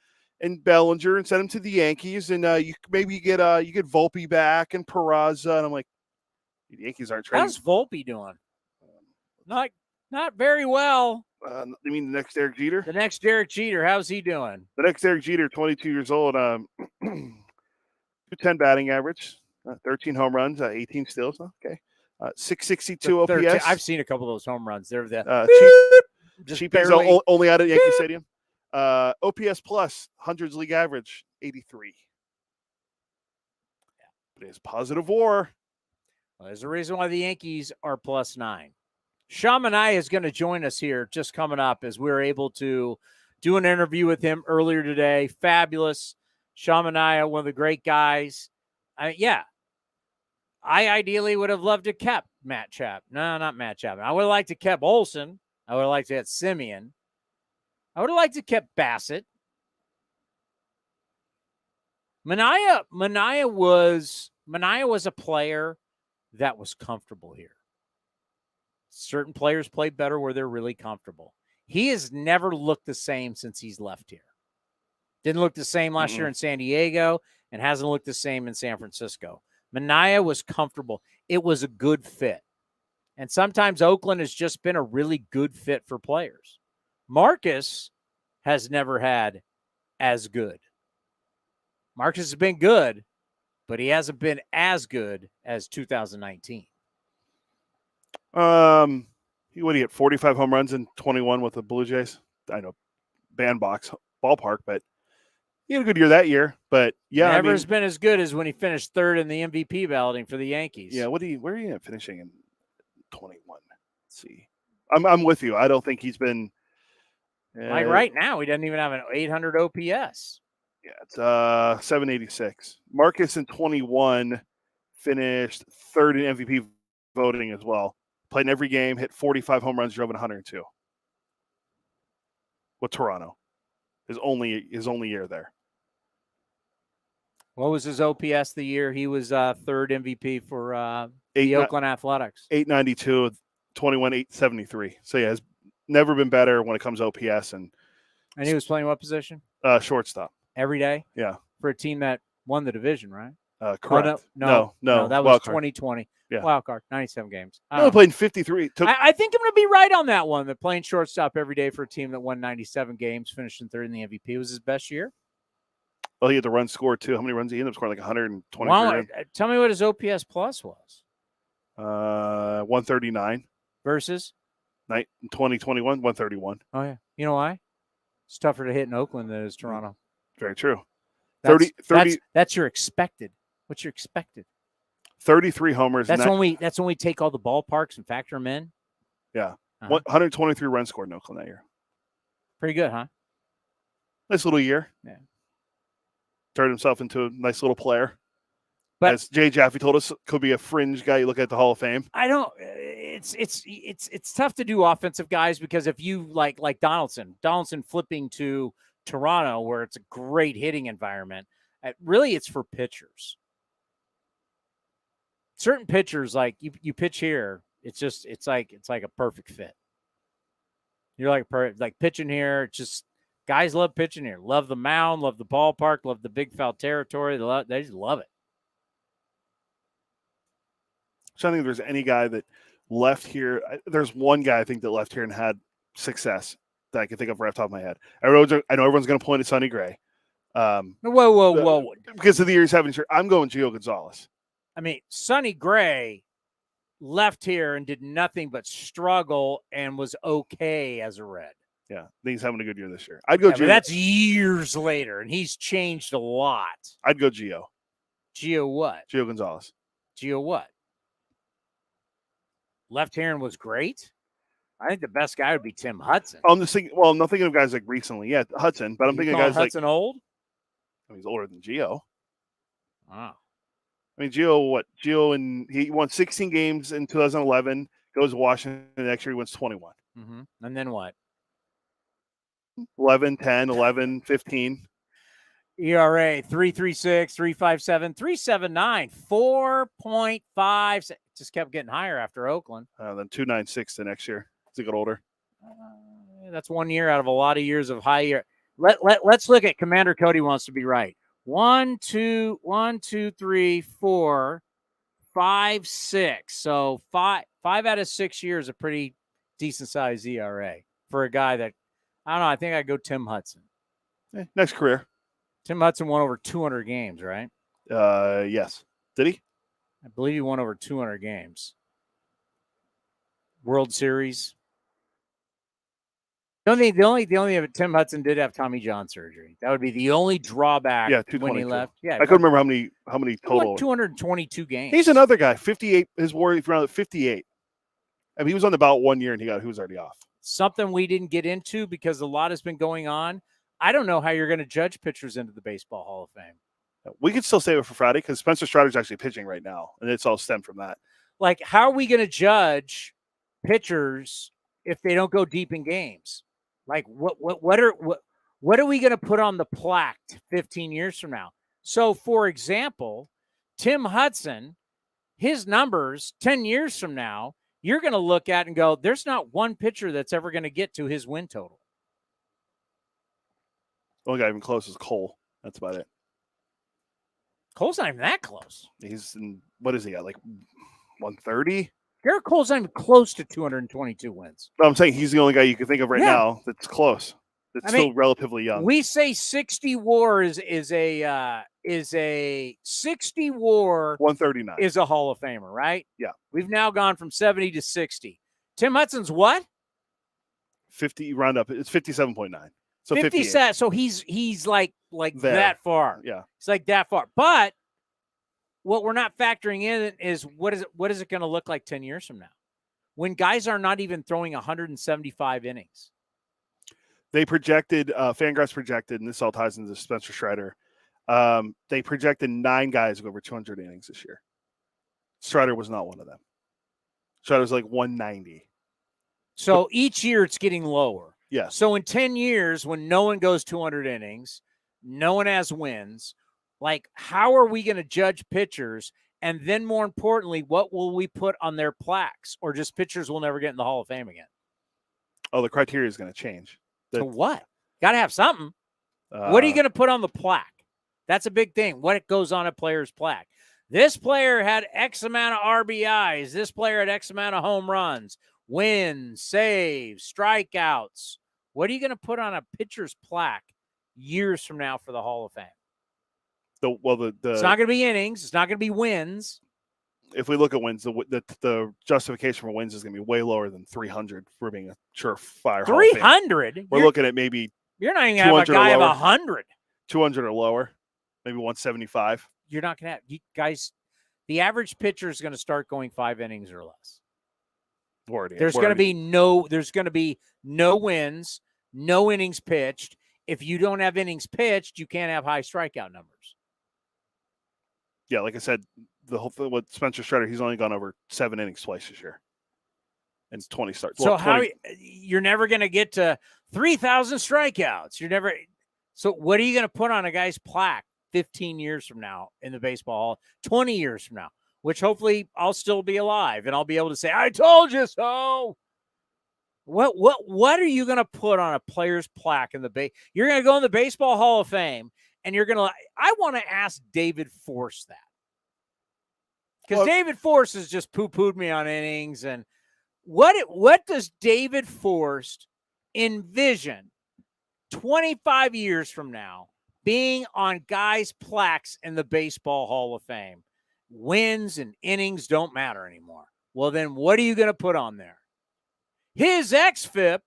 and Bellinger and send them to the Yankees, and you get Volpe back and Peraza. And I'm like, the Yankees aren't trading. How's Volpe doing? Not very well. You mean the next Derek Jeter? The next Derek Jeter. How's he doing? The next Derek Jeter, 22 years old, 210 batting average, 13 home runs, 18 steals. Okay. 662 OPS. I've seen a couple of those home runs. They're cheap only out at Yankee Stadium. OPS plus, hundreds league average, 83. But it's positive WAR. Well, there's a reason why the Yankees are +9. Sean Manaea is going to join us here just coming up, as we're able to do an interview with him earlier today. Fabulous. Sean Manaea, one of the great guys. I ideally would have loved to kept Matt Chapman. No, not Matt Chapman. I would have liked to kept Olsen. I would have liked to have Simeon. I would have liked to kept Bassett. Manaea was a player that was comfortable here. Certain players play better where they're really comfortable. He has never looked the same since he's left here. Didn't look the same last year in San Diego, and hasn't looked the same in San Francisco. Manaea was comfortable. It was a good fit. And sometimes Oakland has just been a really good fit for players. Marcus has never had as good. Marcus has been good, but he hasn't been as good as 2019. What do you get? 45 home runs and 21 with the Blue Jays. I know, bandbox ballpark, but he had a good year that year. But yeah, never has been as good as when he finished third in the MVP balloting for the Yankees. Yeah, where are you finishing in 21? Let's see. I'm with you. I don't think he's been like right now. He doesn't even have an 800 OPS. Yeah, it's 786. Marcus in 21 finished third in MVP voting as well. Played in every game, hit 45 home runs, drove in 102. With Toronto, his only year there. What was his OPS the year he was third MVP for the Oakland Athletics? 892, 21, 873. So yeah, has never been better when it comes to OPS. And he was playing what position? Shortstop. Every day? Yeah. For a team that won the division, right? Correct. No. That was 2020. Yeah. Wild card, 97 games. No, played in 53. I think I'm going to be right on that one. That playing shortstop every day for a team that won 97 games, finished in third in the MVP, was his best year. Well, he had the run score too. How many runs did he end up scoring? Like 120. Well, tell me what his OPS plus was. 139 versus Night in 2021, 131. Oh, yeah. You know why? It's tougher to hit in Oakland than it is Toronto. Very true. That's, 30 that's your expected. What's your expected? 33 homers. That's when we take all the ballparks and factor them in. Yeah. 123 runs scored in Oakland that year. Pretty good, huh? Nice little year. Yeah. Turned himself into a nice little player. But as Jay Jaffe told us, could be a fringe guy you look at the Hall of Fame. I don't. It's tough to do offensive guys because if you like Donaldson flipping to Toronto where it's a great hitting environment, really it's for pitchers. Certain pitchers, like you pitch here, it's like a perfect fit. You're like pitching here. It's just guys love pitching here. Love the mound, love the ballpark, love the big foul territory. They just love it. So I don't think there's any guy that left here. There's one guy I think that left here and had success that I can think of right off the top of my head. I know everyone's going to point at Sonny Gray. Whoa. Because of the years having, I'm going Gio Gonzalez. I mean, Sonny Gray left here and did nothing but struggle and was okay as a Red. Yeah, I think he's having a good year this year. I'd go Gio. But that's years later, and he's changed a lot. I'd go Gio. Gio what? Gio Gonzalez. Gio what? Left hand was great. I think the best guy would be Tim Hudson. I'm just thinking. Well, I'm not thinking of guys like recently. Yeah, Hudson, but I'm thinking of guys Hudson like old. I mean, he's older than Gio. Wow. I mean, Gio, and he won 16 games in 2011. Goes to Washington the next year. He wins 21. Mm-hmm. And then what? 11, 10, 11, 15. ERA 3.36, 3.57, 3.79, 4.5. Just kept getting higher after Oakland. Then 2.96 the next year. As he got older. That's 1 year out of a lot of years of high year. Let's look at Commander Cody wants to be right. 1, 2, 3, 4, 5, 6. So five out of 6 years, a pretty decent sized ERA for a guy that I don't know. I think I'd go Tim Hudson. Next career. Tim Hudson won over 200 games, right? Yes. Did he? I believe he won over 200 games. World Series. The only Tim Hudson did have Tommy John surgery. That would be the only drawback when he left. Yeah, I couldn't remember how many total. 222 games. He's another guy. 58. His WAR around at 58. I mean, he was on the ballot 1 year and he was already off. Something we didn't get into because a lot has been going on. I don't know how you're going to judge pitchers into the Baseball Hall of Fame. We could still save it for Friday because Spencer Strider's actually pitching right now, and it's all stemmed from that. Like, how are we going to judge pitchers if they don't go deep in games? Like, what are we going to put on the plaque 15 years from now? So, for example, Tim Hudson, his numbers 10 years from now, you're going to look at and go, there's not one pitcher that's ever going to get to his win total. The only guy even close is Cole. That's about it. Cole's not even that close. He's in, what is he got, like 130? Garrett Cole's not even close to 222 wins. No, I'm saying he's the only guy you can think of right now that's close. That's still relatively young. We say 60 WAR is a 60 WAR 139 is a Hall of Famer, right? Yeah. We've now gone from 70 to 60. Tim Hudson's what? 50 round up. It's 57.9. So 50. So he's like there. that far. Yeah. It's like that far. But what we're not factoring in is what is it going to look like 10 years from now when guys are not even throwing 175 innings? They projected, Fangraphs projected, and this all ties into Spencer Strider. They projected 9 guys go over 200 innings this year. Strider was not one of them. Strider was like 190. So each year it's getting lower. Yeah. So in 10 years, when no one goes 200 innings, no one has wins, like how are we going to judge pitchers? And then more importantly, what will we put on their plaques? Or just pitchers will never get in the Hall of Fame again? Oh, the criteria is going to change. So what? Got to have something. What are you going to put on the plaque? That's a big thing. What goes on a player's plaque? This player had X amount of RBIs. This player had X amount of home runs, wins, saves, strikeouts. What are you going to put on a pitcher's plaque years from now for the Hall of Fame? It's not going to be innings. It's not going to be wins. if we look at wins, the justification for wins is going to be way lower than 300 for being a surefire. 300? We're looking at maybe you're not even going to have a guy of 100. 200 or lower, maybe 175. You're not going to have guys. The average pitcher is going to start going 5 innings or less. There's going to be no wins, no innings pitched. If you don't have innings pitched, you can't have high strikeout numbers. Yeah, like I said, the whole thing with Spencer Strider, he's only gone over 7 innings twice this year, and 20 starts. So you're never going to get to 3,000 strikeouts. You're never. So what are you going to put on a guy's plaque 15 years from now in the baseball hall, 20 years from now, which hopefully I'll still be alive and I'll be able to say, I told you so. What are you going to put on a player's plaque in the You're going to go in the Baseball Hall of Fame and you're going to, I want to ask David Force that. Because David Force has just poo-pooed me on innings. And what does David Force envision 25 years from now being on guys' plaques in the Baseball Hall of Fame? Wins and innings don't matter anymore. Well, then what are you going to put on there? His XFIP.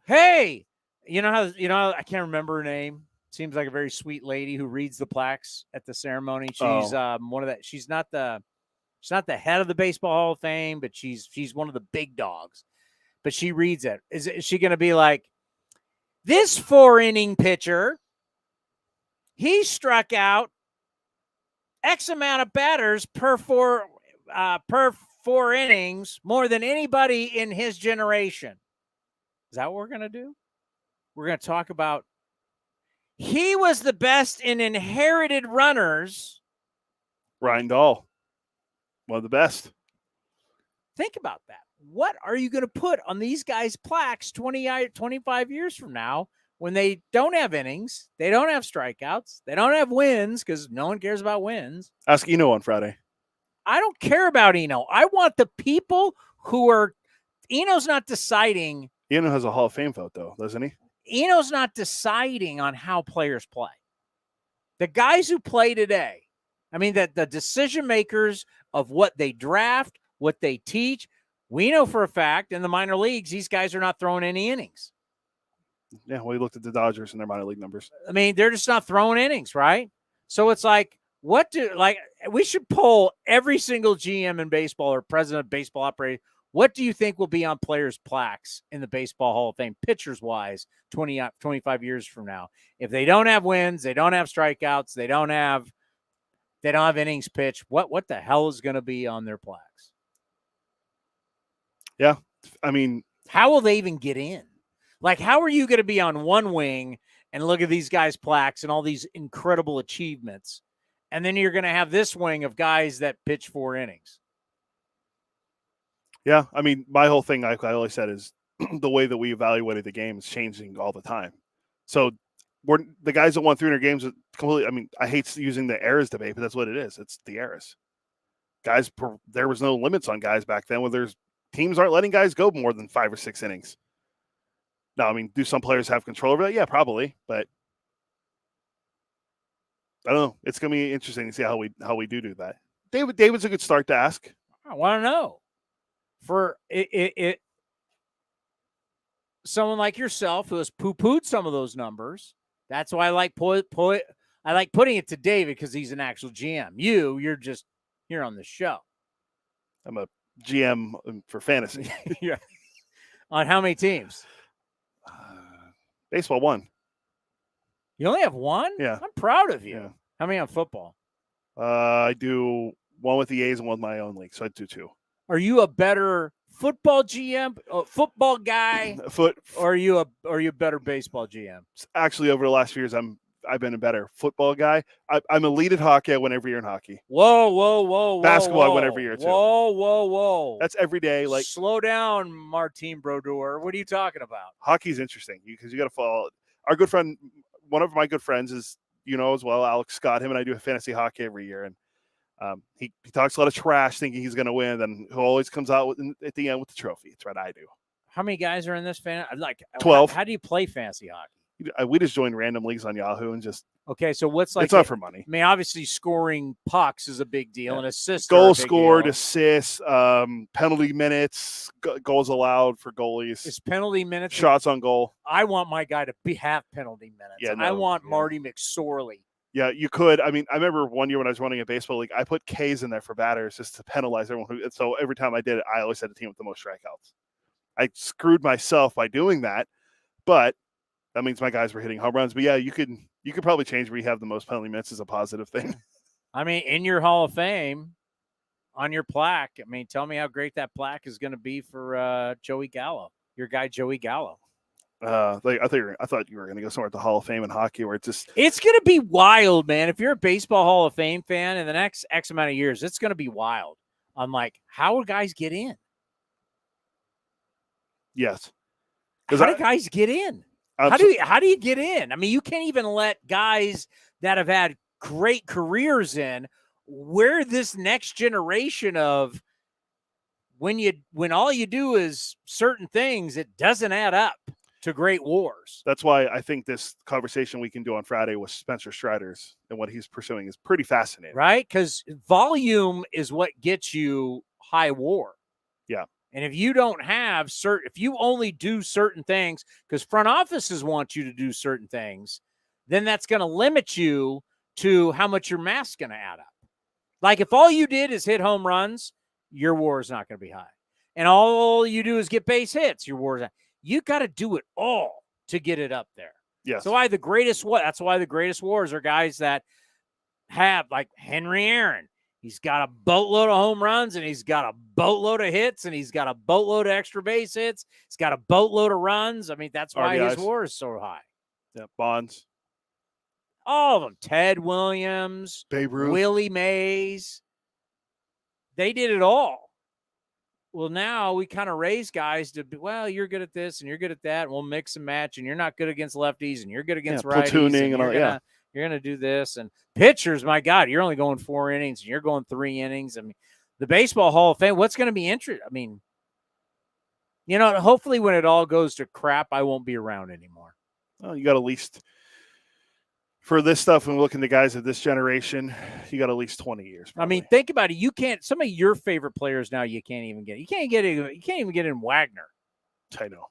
Hey, you know how I can't remember her name. Seems like a very sweet lady who reads the plaques at the ceremony. She's one of that. She's not the head of the Baseball Hall of Fame, but she's one of the big dogs. But she reads it. Is she going to be like, this 4-inning pitcher, he struck out X amount of batters per four innings more than anybody in his generation? Is that what we're going to do? We're going to talk about he was the best in inherited runners. Ryan Dahl, one of the best. Think about that. What are you going to put on these guys' plaques 25 years from now when they don't have innings, they don't have strikeouts, they don't have wins because no one cares about wins? Ask Eno on Friday. I don't care about Eno. I want the people who are – Eno's not deciding. Eno has a Hall of Fame vote, though, doesn't he? Eno's not deciding on how players play. The guys who play today, I mean, the decision makers of what they draft, what they teach, we know for a fact in the minor leagues, these guys are not throwing any innings. Yeah, well, you looked at the Dodgers and their minor league numbers. I mean, they're just not throwing innings, right? So it's like, we should poll every single GM in baseball or president of baseball operating. What do you think will be on players' plaques in the Baseball Hall of Fame, pitchers-wise, 25 years from now? If they don't have wins, they don't have strikeouts, they don't have innings pitched, what the hell is going to be on their plaques? Yeah, I mean, how will they even get in? Like, how are you going to be on one wing and look at these guys' plaques and all these incredible achievements, and then you're going to have this wing of guys that pitch 4 innings? Yeah, I mean, my whole thing, like I always said, is the way that we evaluated the game is changing all the time. So the guys that won 300 games completely. I mean, I hate using the eras debate, but that's what it is. It's the eras. Guys, there was no limits on guys back then. Where teams aren't letting guys go more than 5 or 6 innings. Now, I mean, do some players have control over that? Yeah, probably, but I don't know. It's going to be interesting to see how we do that. David's a good start to ask. I want to know. For someone like yourself who has poo-pooed some of those numbers, that's why I like putting it to David because he's an actual GM. You're just here on the show. I'm a GM for fantasy. Yeah. On how many teams? Baseball 1. You only have 1? Yeah. I'm proud of you. Yeah. How many on football? I do 1 with the A's and 1 with my own league, so I do 2. Are you a better football GM, football guy, or are you a better baseball GM? Actually, over the last few years, I've been a better football guy. I'm elite at hockey. I win every year in hockey. Whoa! Basketball, I win every year too. Whoa! That's every day. Like, slow down, Martin Brodeur. What are you talking about? Hockey's interesting because you got to follow. Our good friend, one of my good friends is as well, Alex Scott. Him and I do fantasy hockey every year, and he talks a lot of trash thinking he's going to win, and who always comes out at the end with the trophy. It's what I do. How many guys are in this fan? Like 12. How do you play fantasy hockey? We just joined random leagues on Yahoo and just. Okay, so what's like? It's not for money. I mean, obviously, scoring pucks is a big deal, and assists. Goals scored, assists, penalty minutes, goals allowed for goalies. Is penalty minutes shots on goal? I want my guy to have penalty minutes. Yeah, I want Marty McSorley. Yeah, you could. I mean, I remember one year when I was running a baseball league, I put Ks in there for batters just to penalize everyone. So every time I did it, I always had the team with the most strikeouts. I screwed myself by doing that, but that means my guys were hitting home runs. But yeah, you could probably change where you have the most penalty minutes as a positive thing. I mean, in your Hall of Fame, on your plaque, I mean, tell me how great that plaque is going to be for Joey Gallo, your guy Joey Gallo. I thought you were going to go somewhere at the Hall of Fame in hockey where it's going to be wild, man. If you're a baseball Hall of Fame fan in the next X amount of years, it's going to be wild. I'm like, how do guys get in? Yes. How do guys get in? How do you get in? I mean, you can't even let guys that have had great careers in. Where this next generation of when all you do is certain things, it doesn't add up to great wars. That's why I think this conversation we can do on Friday with Spencer Strider's and what he's pursuing is pretty fascinating. Right? Because volume is what gets you high war. Yeah. And if you don't have if you only do certain things because front offices want you to do certain things, then that's going to limit you to how much your math's going to add up. Like if all you did is hit home runs, your war is not going to be high. And all you do is get base hits, your war is high. You got to do it all to get it up there. Yes. So that's why the greatest wars are guys that have like Henry Aaron. He's got a boatload of home runs, and he's got a boatload of hits, and he's got a boatload of extra base hits. He's got a boatload of runs. I mean, that's why RBIs. his WAR is so high. Yeah, Bonds. All of them. Ted Williams, Babe Ruth, Willie Mays. They did it all. Well, now we kind of raise guys to be, well, you're good at this, and you're good at that, and we'll mix and match, and you're not good against lefties, and you're good against righties. Platooning and all that. You're going to do this. And pitchers, my God, you're only going 4 innings and you're going 3 innings. I mean, the Baseball Hall of Fame, what's going to be interesting? I mean, hopefully when it all goes to crap, I won't be around anymore. Well, you got at least, for this stuff, when we look into guys of this generation, you got at least 20 years. Probably. I mean, think about it. Some of your favorite players now you can't even get. You can't even get in Wagner. I know.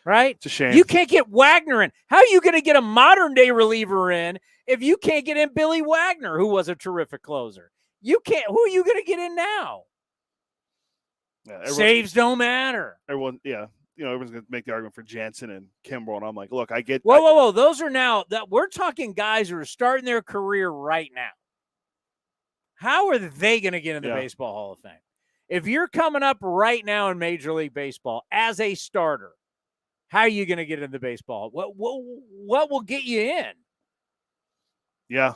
Right? It's a shame. You can't get Wagner in. How are you going to get a modern-day reliever in if you can't get in Billy Wagner, who was a terrific closer? You can't. Who are you going to get in now? Yeah, Saves don't matter. Everyone's going to make the argument for Jansen and Kimbrel, and I'm like, look, I get. Whoa! Those are now that we're talking guys who are starting their career right now. How are they going to get in the Baseball Hall of Fame? If you're coming up right now in Major League Baseball as a starter, how are you going to get in the baseball? What will get you in? Yeah.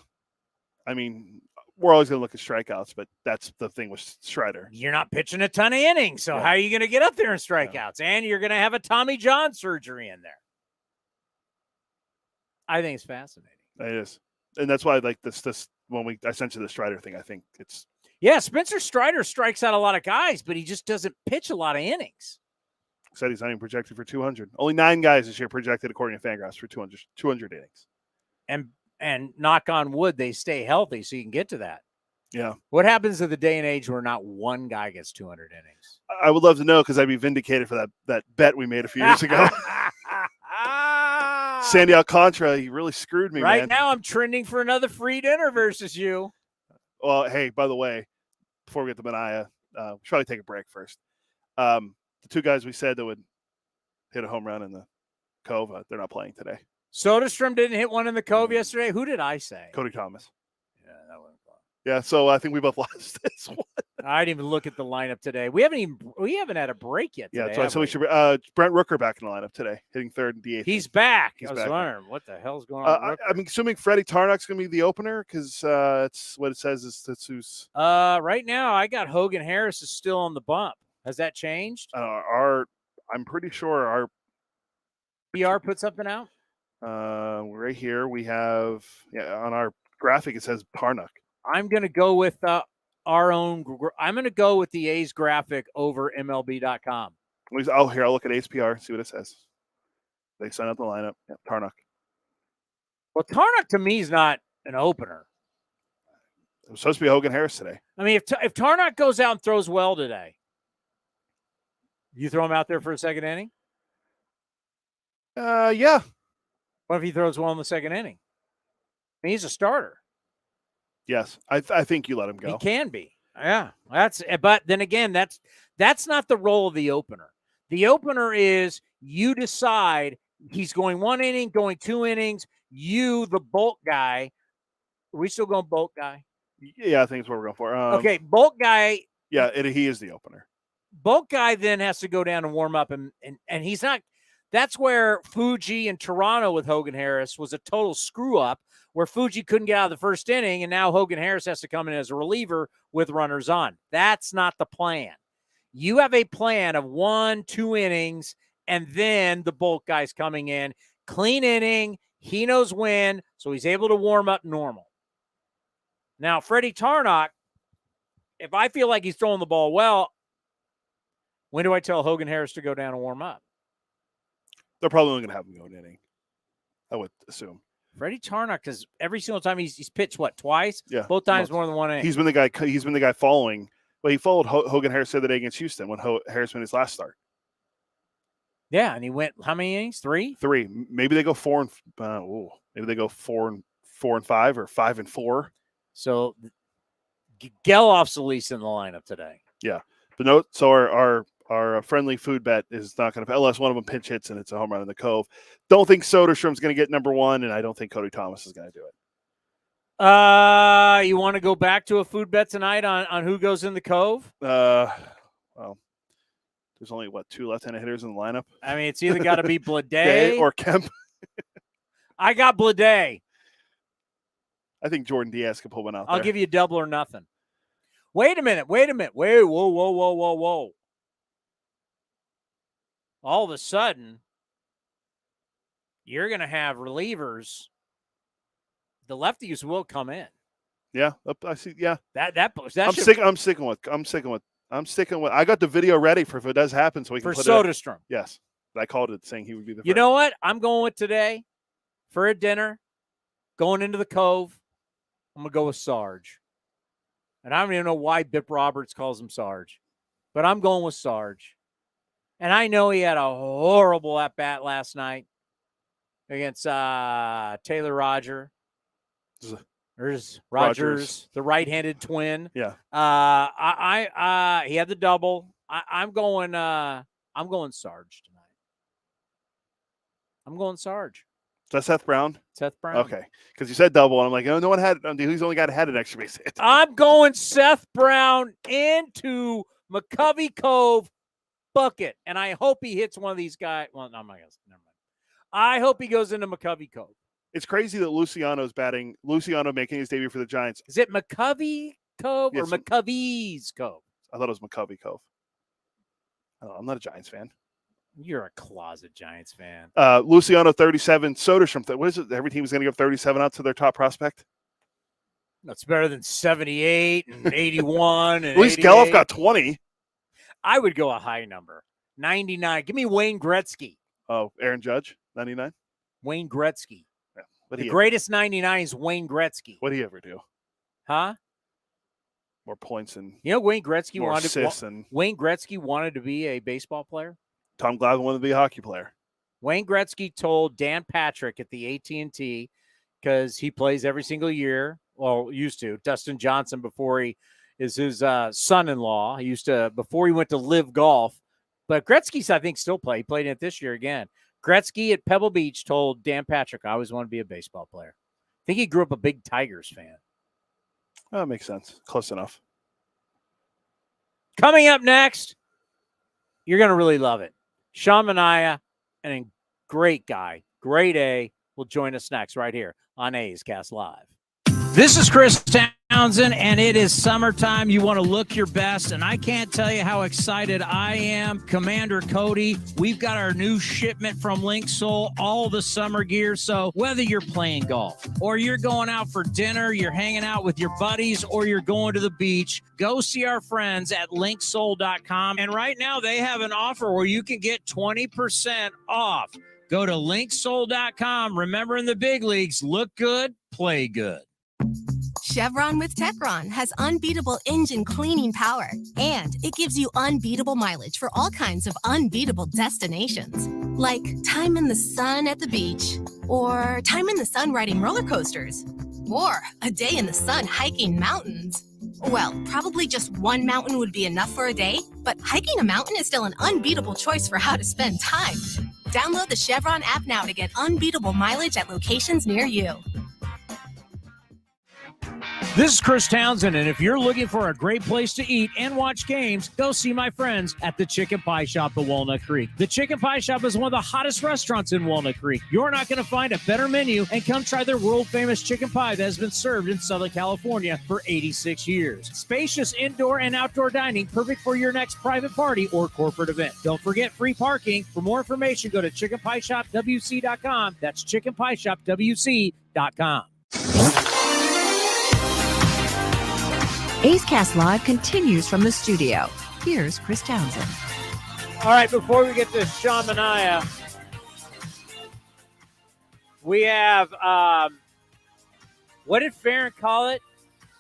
I mean, we're always going to look at strikeouts, but that's the thing with Strider. You're not pitching a ton of innings, so how are you going to get up there in strikeouts? And you're going to have a Tommy John surgery in there. I think it's fascinating. It is. And that's why, like, this when I sent you the Strider thing, I think it's. Yeah, Spencer Strider strikes out a lot of guys, but he just doesn't pitch a lot of innings. Said he's not even projected for 200. Only 9 guys this year projected, according to Fangraphs, for 200 innings. And knock on wood, they stay healthy so you can get to that. Yeah. What happens in the day and age where not one guy gets 200 innings? I would love to know because I'd be vindicated for that bet we made a few years ago. Sandy Alcantara, he really screwed me, right man. Now I'm trending for another free dinner versus you. Well, hey, by the way, before we get to Mania, we should probably take a break first. The 2 guys we said that would hit a home run in the Cove, they're not playing today. Soderstrom didn't hit one in the Cove yesterday. Who did I say? Cody Thomas. Yeah, that wasn't fun. Yeah, so I think we both lost this one. I didn't even look at the lineup today. We haven't had a break yet today. Yeah, so we should Brent Rooker back in the lineup today, hitting third and DH. He's back. He's I was back. wondering what the hell's going on. I'm assuming Freddie Tarnock's going to be the opener because it's what it says is that's who's. Right now, I got Hogan Harris is still on the bump. Has that changed? I'm pretty sure our PR put something out. Right here we have on our graphic it says Tarnock. I'm going to go with our own. I'm going to go with the A's graphic over MLB.com. I'll look at A's PR and see what it says. They sign up the lineup. Yeah, Tarnock. Well, Tarnock to me is not an opener. It was supposed to be Hogan Harris today. I mean, if Tarnock goes out and throws well today, you throw him out there for a second inning? Yeah. What if he throws well in the second inning? I mean, he's a starter. Yes, I think you let him go. He can be. Yeah, but then again, that's not the role of the opener. The opener is you decide he's going 1 inning, going 2 innings. You, the bulk guy. Are we still going bulk guy? Yeah, I think that's what we're going for. Okay, bulk guy. Yeah, he is the opener. Bulk guy then has to go down and warm up, and he's not. That's where Fuji and Toronto with Hogan Harris was a total screw up, where Fuji couldn't get out of the first inning, and now Hogan Harris has to come in as a reliever with runners on. That's not the plan. You have a plan of 1, 2 innings, and then the bulk guy's coming in. Clean inning. He knows when, so he's able to warm up normal. Now, Freddie Tarnock, if I feel like he's throwing the ball well, when do I tell Hogan Harris to go down and warm up? They're probably only going to have him go an inning, I would assume. Freddie Tarnock, because every single time he's pitched, what, twice? Yeah. Both times more than 1 inning. He's been the guy following. Well, he followed Hogan Harris the other day against Houston when Harris won his last start. Yeah, and he went how many innings? 3? 3. Maybe they go 4 and maybe they go 4 and 5 or 5 and 4. So Geloff's the least in the lineup today. Yeah, but no. So our friendly food bet is not going to, unless one of them pinch hits and it's a home run in the Cove. Don't think Soderstrom's going to get number 1, and I don't think Cody Thomas is going to do it. You want to go back to a food bet tonight on who goes in the Cove? Well, there's only 2 left-handed hitters in the lineup. I mean, it's either got to be Blade or Kemp. I got Blade. I think Jordan Diaz can pull one out. I'll give you a double or nothing. Wait a minute. Whoa. All of a sudden, you're going to have relievers. The lefties will come in. Yeah, I see. Yeah, I'm sticking with. I got the video ready for if it does happen, so we can for put Soderstrom. Yes, I called it saying he would be the first. You know what? I'm going with today for a dinner, going into the Cove. I'm gonna go with Sarge, and I don't even know why Bip Roberts calls him Sarge, but I'm going with Sarge. And I know he had a horrible at bat last night against Taylor Rogers, the right-handed twin. Yeah. He had the double. I'm going Sarge tonight. I'm going Sarge. Is that Seth Brown? Seth Brown. Okay. Because you said double, and I'm like, oh, no one had it. He's only got an extra base hit. I'm going Seth Brown into McCovey Cove bucket, and I hope he hits one of these guys. Well, no, never mind. I hope he goes into McCovey Cove. It's crazy that Luciano making his debut for the Giants. Is it McCovey Cove or McCovey's Cove? I thought it was McCovey Cove. I'm not a Giants fan. You're a closet Giants fan. Luciano 37, Soderstrom. What is it? Every team is going to give 37 out to their top prospect. That's better than 78 and 81. And at least 88. Geloff got 20. I would go a high number. 99. Give me Wayne Gretzky. Oh, Aaron Judge, 99. Wayne Gretzky. Yeah. The greatest 99 is Wayne Gretzky. What did he ever do? Huh? More points and Wayne Gretzky Wayne Gretzky wanted to be a baseball player. Tom Glavine wanted to be a hockey player. Wayne Gretzky told Dan Patrick at the AT&T, because he plays every single year. Well, used to. Dustin Johnson, before he is his son-in-law. He used to, before he went to Live Golf. But Gretzky's, I think, still play. He played in it this year again. Gretzky at Pebble Beach told Dan Patrick, I always want to be a baseball player. I think he grew up a big Tigers fan. Oh, that makes sense. Close enough. Coming up next, you're going to really love it. Sean Manaea, and a great guy, grade A, will join us next right here on A's Cast Live. This is Chris Townsend, and it is summertime. You want to look your best, and I can't tell you how excited I am. Commander Cody, we've got our new shipment from Link Soul, all the summer gear. So whether you're playing golf or you're going out for dinner, you're hanging out with your buddies, or you're going to the beach, go see our friends at linksoul.com. And right now they have an offer where you can get 20% off. Go to linksoul.com. Remember, in the big leagues, look good, play good. Chevron with Techron has unbeatable engine cleaning power, and it gives you unbeatable mileage for all kinds of unbeatable destinations, like time in the sun at the beach, or time in the sun riding roller coasters, or a day in the sun hiking mountains. Well, probably just one mountain would be enough for a day, but hiking a mountain is still an unbeatable choice for how to spend time. Download the Chevron app now to get unbeatable mileage at locations near you. This is Chris Townsend, and if you're looking for a great place to eat and watch games, go see my friends at the Chicken Pie Shop at Walnut Creek. The Chicken Pie Shop is one of the hottest restaurants in Walnut Creek. You're not going to find a better menu, and come try their world-famous chicken pie that has been served in Southern California for 86 years. Spacious indoor and outdoor dining, perfect for your next private party or corporate event. Don't forget free parking. For more information, go to chickenpieshopwc.com. That's chickenpieshopwc.com. A's Cast Live continues from the studio. Here's Chris Townsend. All right, before we get to Sean Manaea, we have, what did Farron call it?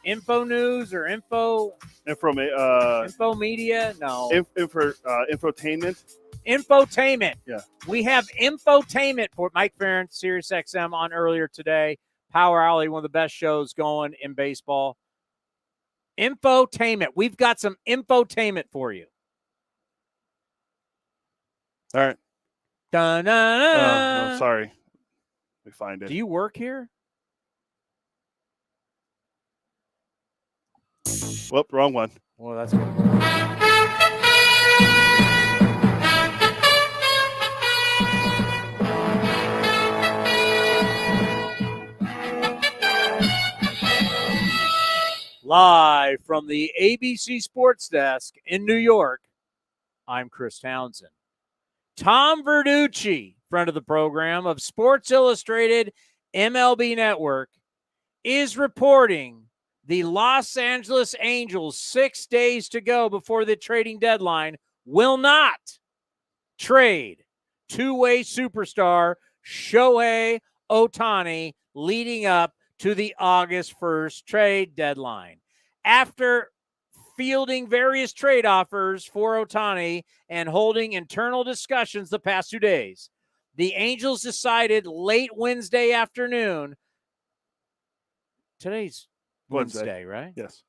Info news or info media? No. Infotainment. Infotainment. Yeah. We have infotainment for Mike Farron, Sirius XM on earlier today. Power Alley, one of the best shows going in baseball. Infotainment. We've got some infotainment for you. All right. No, sorry. Let me find it. Do you work here? Whoop, wrong one. Well, that's good. Live from the ABC Sports Desk in New York, I'm Chris Townsend. Tom Verducci, friend of the program of Sports Illustrated MLB Network, is reporting the Los Angeles Angels, 6 days to go before the trading deadline, will not trade two-way superstar Shohei Ohtani leading up to the August 1st trade deadline. After fielding various trade offers for Ohtani and holding internal discussions the past 2 days, the Angels decided late Wednesday afternoon. Today's Wednesday, right? Yes.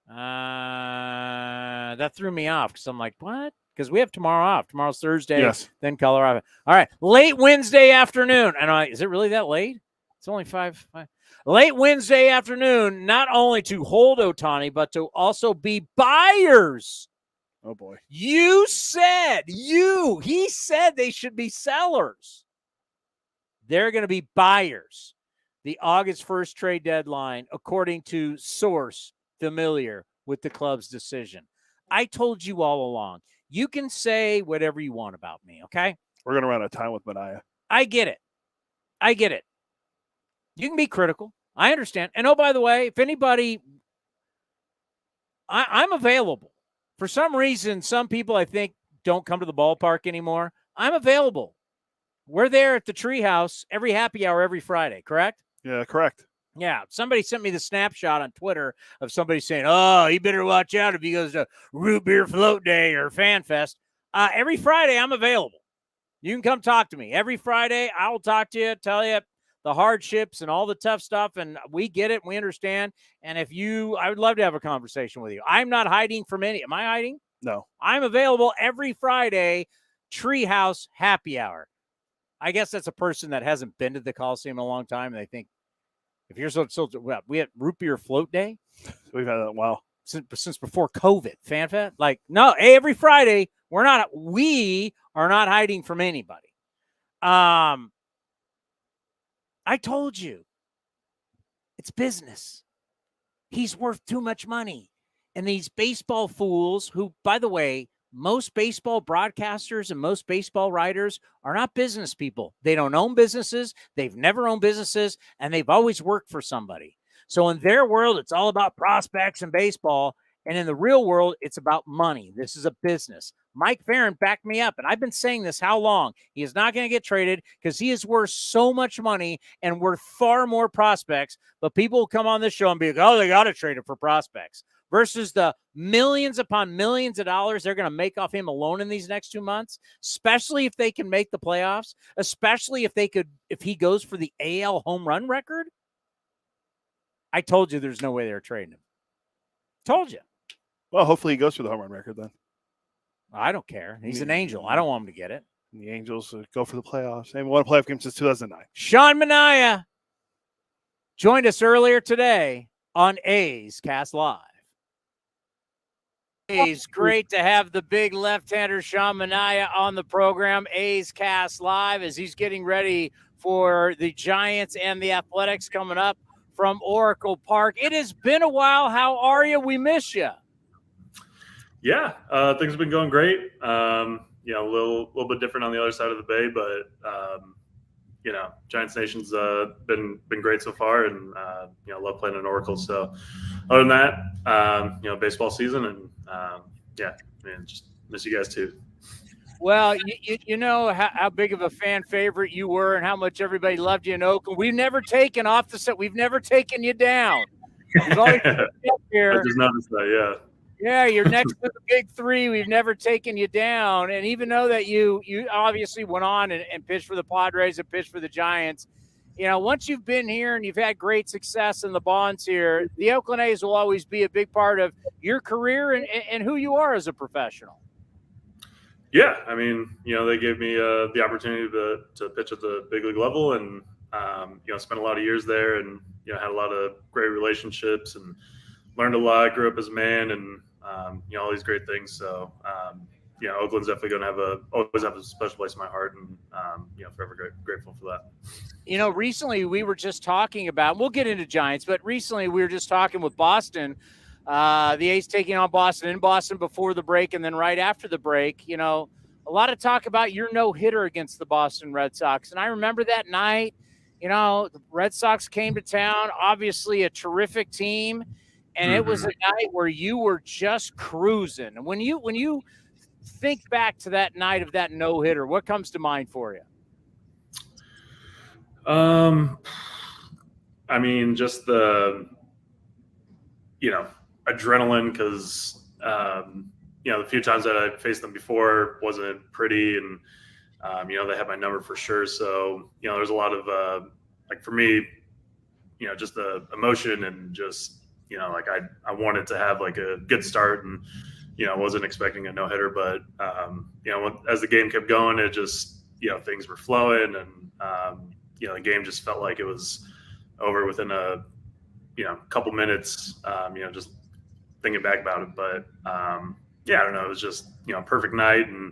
That threw me off because I'm like, what? Because we have tomorrow off. Tomorrow's Thursday. Yes. Then Colorado. All right. Late Wednesday afternoon. And I'm like, is it really that late? It's only 5. Late Wednesday afternoon, not only to hold Ohtani, but to also be buyers. Oh, boy. He said they should be sellers. They're going to be buyers. The August 1st trade deadline, according to source familiar with the club's decision. I told you all along, you can say whatever you want about me, okay? We're going to run out of time with Manaea. I get it. You can be critical. I understand. And, oh, by the way, if anybody, I'm available. For some reason, some people, I think, don't come to the ballpark anymore. I'm available. We're there at the Treehouse every happy hour every Friday, correct? Yeah, correct. Yeah. Somebody sent me the snapshot on Twitter of somebody saying, oh, you better watch out if he goes to Root Beer Float Day or Fan Fest. Every Friday, I'm available. You can come talk to me. Every Friday, I will talk to you, tell you the hardships and all the tough stuff, and we get it, we understand. And I would love to have a conversation with you. I'm not hiding from any. Am I hiding? No. I'm available every Friday, Treehouse Happy Hour. I guess that's a person that hasn't been to the Coliseum in a long time, and they think, if you're so well, we had Root Beer Float Day. We've had that a while. Since before COVID, FanFest. Like, no, every Friday, we are not hiding from anybody. I told you, it's business. He's worth too much money. And these baseball fools who, by the way, most baseball broadcasters and most baseball writers are not business people. They don't own businesses. They've never owned businesses, and they've always worked for somebody. So in their world, it's all about prospects and baseball. And in the real world, it's about money. This is a business. Mike Farron backed me up, and I've been saying this how long? He is not going to get traded because he is worth so much money and worth far more prospects. But people will come on this show and be like, oh, they got to trade him for prospects versus the millions upon millions of dollars they're going to make off him alone in these next 2 months, especially if they can make the playoffs, especially if he goes for the AL home run record. I told you there's no way they're trading him. Told you. Well, hopefully he goes for the home run record then. I don't care. He's an Angel. I don't want him to get it. And the Angels go for the playoffs. They haven't won a playoff game since 2009. Sean Manaea joined us earlier today on A's Cast Live. A's, great to have the big left-hander Sean Manaea on the program. A's Cast Live as he's getting ready for the Giants and the Athletics coming up from Oracle Park. It has been a while. How are you? We miss you. Yeah, things have been going great. A little bit different on the other side of the bay, but Giants Nation's been great so far, and love playing in Oracle. So, other than that, baseball season, and just miss you guys too. Well, you know how big of a fan favorite you were, and how much everybody loved you in Oakland. We've never taken off the set. We've never taken you down. We've always up here. I just noticed that, yeah. Yeah, you're next to the big three. We've never taken you down. And even though that you obviously went on and pitched for the Padres and pitched for the Giants, once you've been here and you've had great success in the Bonds here, the Oakland A's will always be a big part of your career and who you are as a professional. Yeah, I mean, they gave me the opportunity to pitch at the big league level, and spent a lot of years there, and had a lot of great relationships and learned a lot. Grew up as a man, and all these great things. So, Oakland's definitely going to always have a special place in my heart, and forever grateful for that. Recently we were just talking about. We'll get into Giants, but recently we were just talking with Boston. The A's taking on Boston in Boston before the break, and then right after the break. A lot of talk about your no-hitter against the Boston Red Sox, and I remember that night. The Red Sox came to town. Obviously, a terrific team. And it was a night where you were just cruising. And when you think back to that night of that no-hitter, what comes to mind for you? I mean, just the, adrenaline, because, the few times that I faced them before wasn't pretty, and, they had my number for sure. So, there's a lot of, for me, just the emotion and just, I wanted to have like a good start, and, I wasn't expecting a no-hitter, but, as the game kept going, it just, things were flowing, and, the game just felt like it was over within a, couple minutes, just thinking back about it. But, I don't know, it was just, perfect night, and,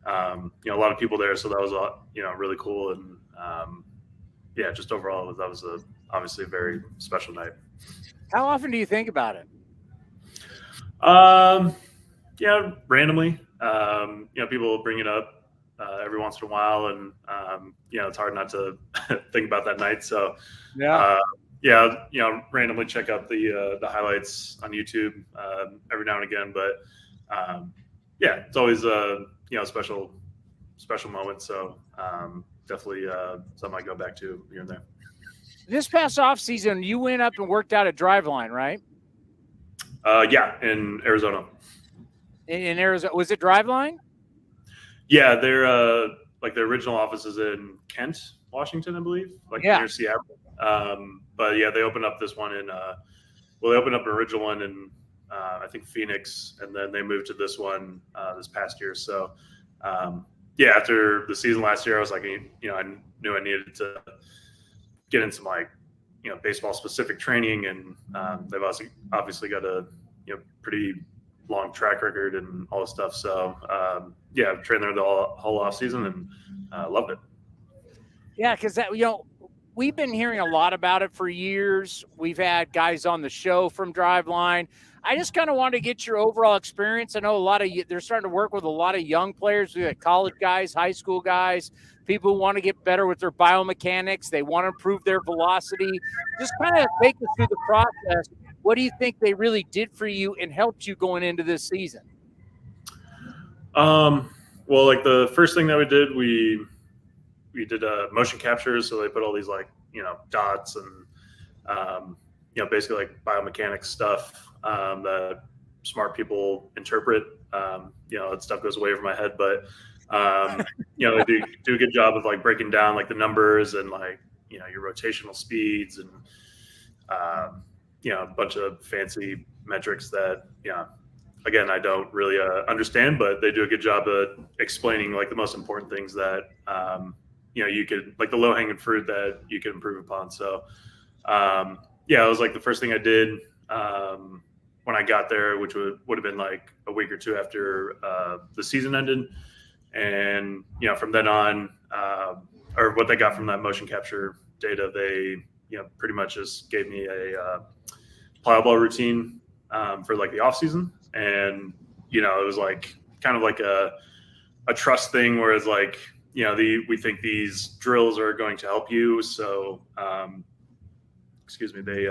a lot of people there. So that was, really cool. And, just overall, that was obviously a very special night. How often do you think about it? Randomly. People will bring it up every once in a while, and it's hard not to think about that night. So randomly check out the highlights on YouTube every now and again. But it's always a special moment. So definitely something I go back to here and there. This past offseason, you went up and worked out at Driveline, right? In Arizona. In Arizona. Was it Driveline? Yeah, they're the original office is in Kent, Washington, I believe, near Seattle. But they opened up this one in they opened up an original one in I think Phoenix, and then they moved to this one this past year. So after the season last year, I was like, I knew I needed to get in some baseball specific training, and they've obviously got a pretty long track record and all this stuff. So I've trained there the whole off season, and loved it. Yeah, because that we've been hearing a lot about it for years. We've had guys on the show from Driveline. I just kind of wanted to get your overall experience. I know they're starting to work with a lot of young players. We got college guys, high school guys, people who want to get better with their biomechanics. They want to improve their velocity. Just kind of take us through the process. what do you think they really did for you and helped you going into this season? Well, like the first thing that we did motion captures. So they put all these like, dots and, basically like biomechanics stuff that smart people interpret. That stuff goes way over my head, but, they do a good job of like breaking down like the numbers and like, your rotational speeds and, a bunch of fancy metrics that, again, I don't really understand, but they do a good job of explaining like the most important things that, you could, like the low hanging fruit that you can improve upon. So, it was like the first thing I did when I got there, which would have been like a week or two after the season ended. And, from then on, or what they got from that motion capture data, they, pretty much just gave me a plyo ball routine for like the off season. And, it was like kind of like a trust thing where it's like, we think these drills are going to help you. So, they,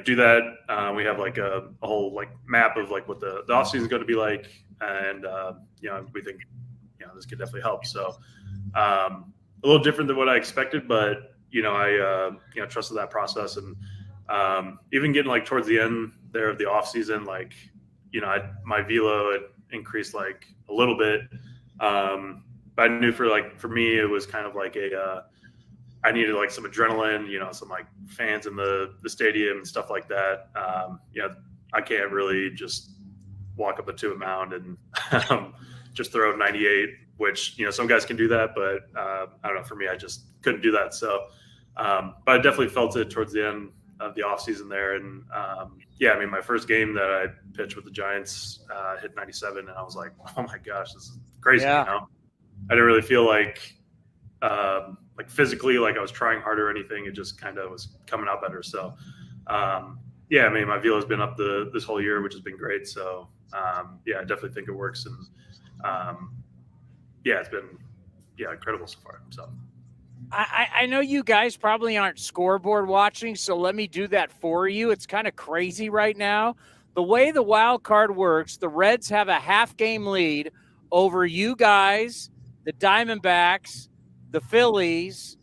do that. We have like a whole like map of like what the off season is going to be like. And, we think, this could definitely help. So, a little different than what I expected, but, I, trusted that process. And, even getting like towards the end there of the off season, like, my velo had increased like a little bit. But I knew for me, it was kind of like I needed like some adrenaline, some like fans in the stadium and stuff like that. I can't really just walk up a 2 mound and just throw 98, which, some guys can do that, but I don't know, for me, I just couldn't do that. So, but I definitely felt it towards the end of the off season there. And my first game that I pitched with the Giants hit 97, and I was like, oh my gosh, this is crazy. I didn't really feel like physically, like I was trying harder or anything. It just kind of was coming out better. So, my velo has been up this whole year, which has been great. So, I definitely think it works. And, it's been, incredible so far. So. I know you guys probably aren't scoreboard watching, so let me do that for you. It's kind of crazy right now. The way the wild card works, the Reds have a half-game lead over you guys, the Diamondbacks, the Phillies,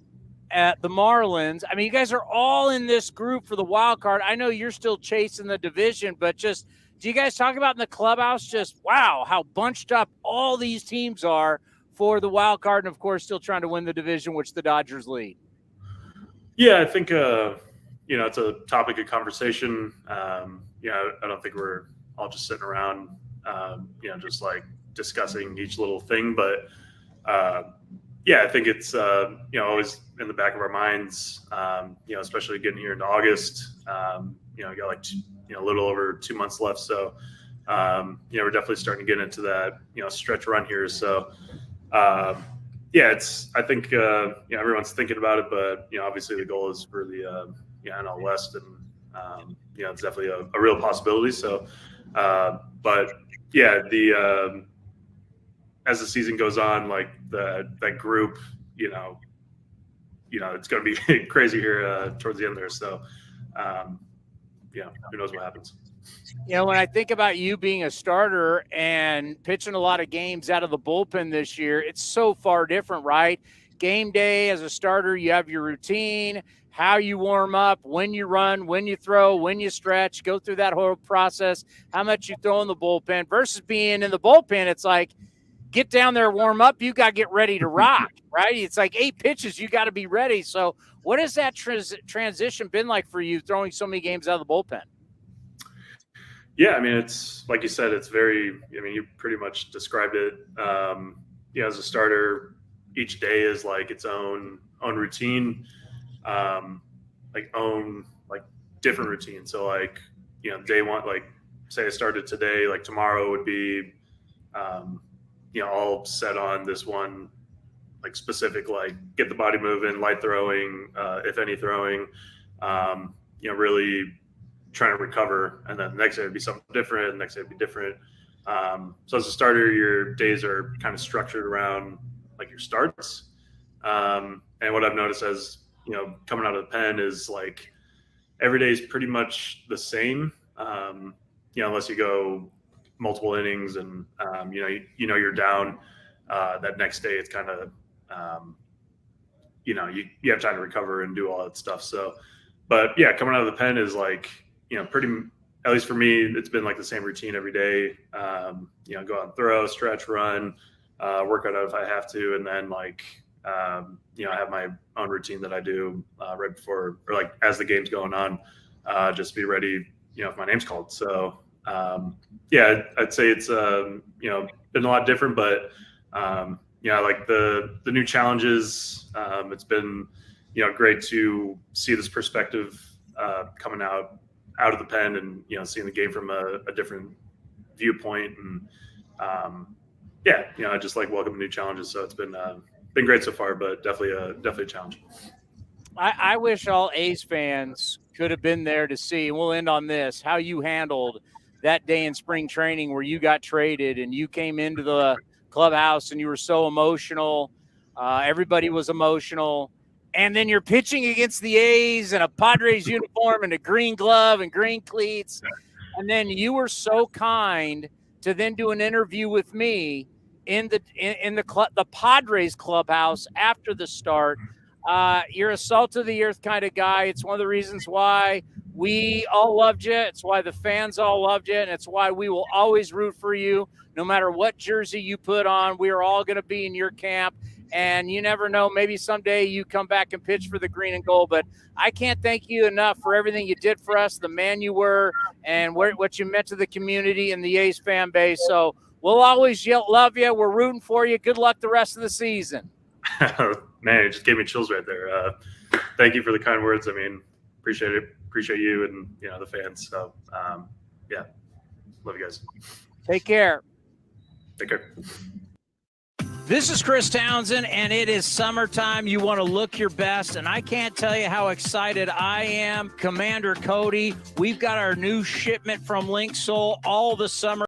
the Marlins. I mean, you guys are all in this group for the wild card. I know you're still chasing the division, but just do you guys talk about in the clubhouse just, wow, how bunched up all these teams are for the wild card, and of course, still trying to win the division, which the Dodgers lead? Yeah, I think it's a topic of conversation. I don't think we're all just sitting around, just like discussing each little thing. But I think it's always in the back of our minds. Especially getting here into August. We got like a little over 2 months left, so we're definitely starting to get into that stretch run here. So. I think everyone's thinking about it, but obviously the goal is for the NL West, and it's definitely a real possibility. So, as the season goes on, like that group, it's going to be crazy here towards the end there. So, who knows what happens. When I think about you being a starter and pitching a lot of games out of the bullpen this year, it's so far different, right? Game day as a starter, you have your routine, how you warm up, when you run, when you throw, when you stretch, go through that whole process, how much you throw in the bullpen versus being in the bullpen. It's like, get down there, warm up, you got to get ready to rock, right? It's like 8 pitches, you got to be ready. So what has that transition been like for you throwing so many games out of the bullpen? Yeah, it's like you said, it's very, you pretty much described it. As a starter, each day is like its own routine, different routine. So day one, like say I started today, like tomorrow would be, all set on this one, like specific, like get the body moving, light throwing, if any throwing, really trying to recover, and then the next day would be something different, the next day would be different. So as a starter, your days are kind of structured around like your starts. And what I've noticed as, coming out of the pen is like, every day is pretty much the same. Unless you go multiple innings and you're down. That next day, it's kind of you have time to recover and do all that stuff. So, but yeah, coming out of the pen is like pretty. At least for me, it's been like the same routine every day. Go out and throw, stretch, run, work out if I have to, and then I have my own routine that I do right before or like as the game's going on, just to be ready, if my name's called. So I'd say it's been a lot different, but like the new challenges. It's been great to see this perspective coming out of the pen and seeing the game from a different viewpoint and I just like welcoming new challenges. So it's been great so far, but definitely a challenge. I wish all A's fans could have been there to see, and we'll end on this, how you handled that day in spring training where you got traded and you came into the clubhouse and you were so emotional. Everybody was emotional. And then you're pitching against the A's in a Padres uniform and a green glove and green cleats. And then you were so kind to then do an interview with me in the Padres clubhouse after the start. You're a salt of the earth kind of guy. It's one of the reasons why we all loved you. It's why the fans all loved you. And it's why we will always root for you. No matter what jersey you put on, we are all going to be in your camp. And you never know, maybe someday you come back and pitch for the green and gold. But I can't thank you enough for everything you did for us, the man you were, and what you meant to the community and the A's fan base. So we'll always love you. We're rooting for you. Good luck the rest of the season. Man, it just gave me chills right there. Thank you for the kind words. I mean, appreciate it. Appreciate you and the fans. So love you guys. Take care. Take care. This is Chris Townsend, and it is summertime. You want to look your best, and I can't tell you how excited I am. Commander Cody, we've got our new shipment from Link Soul all the summer.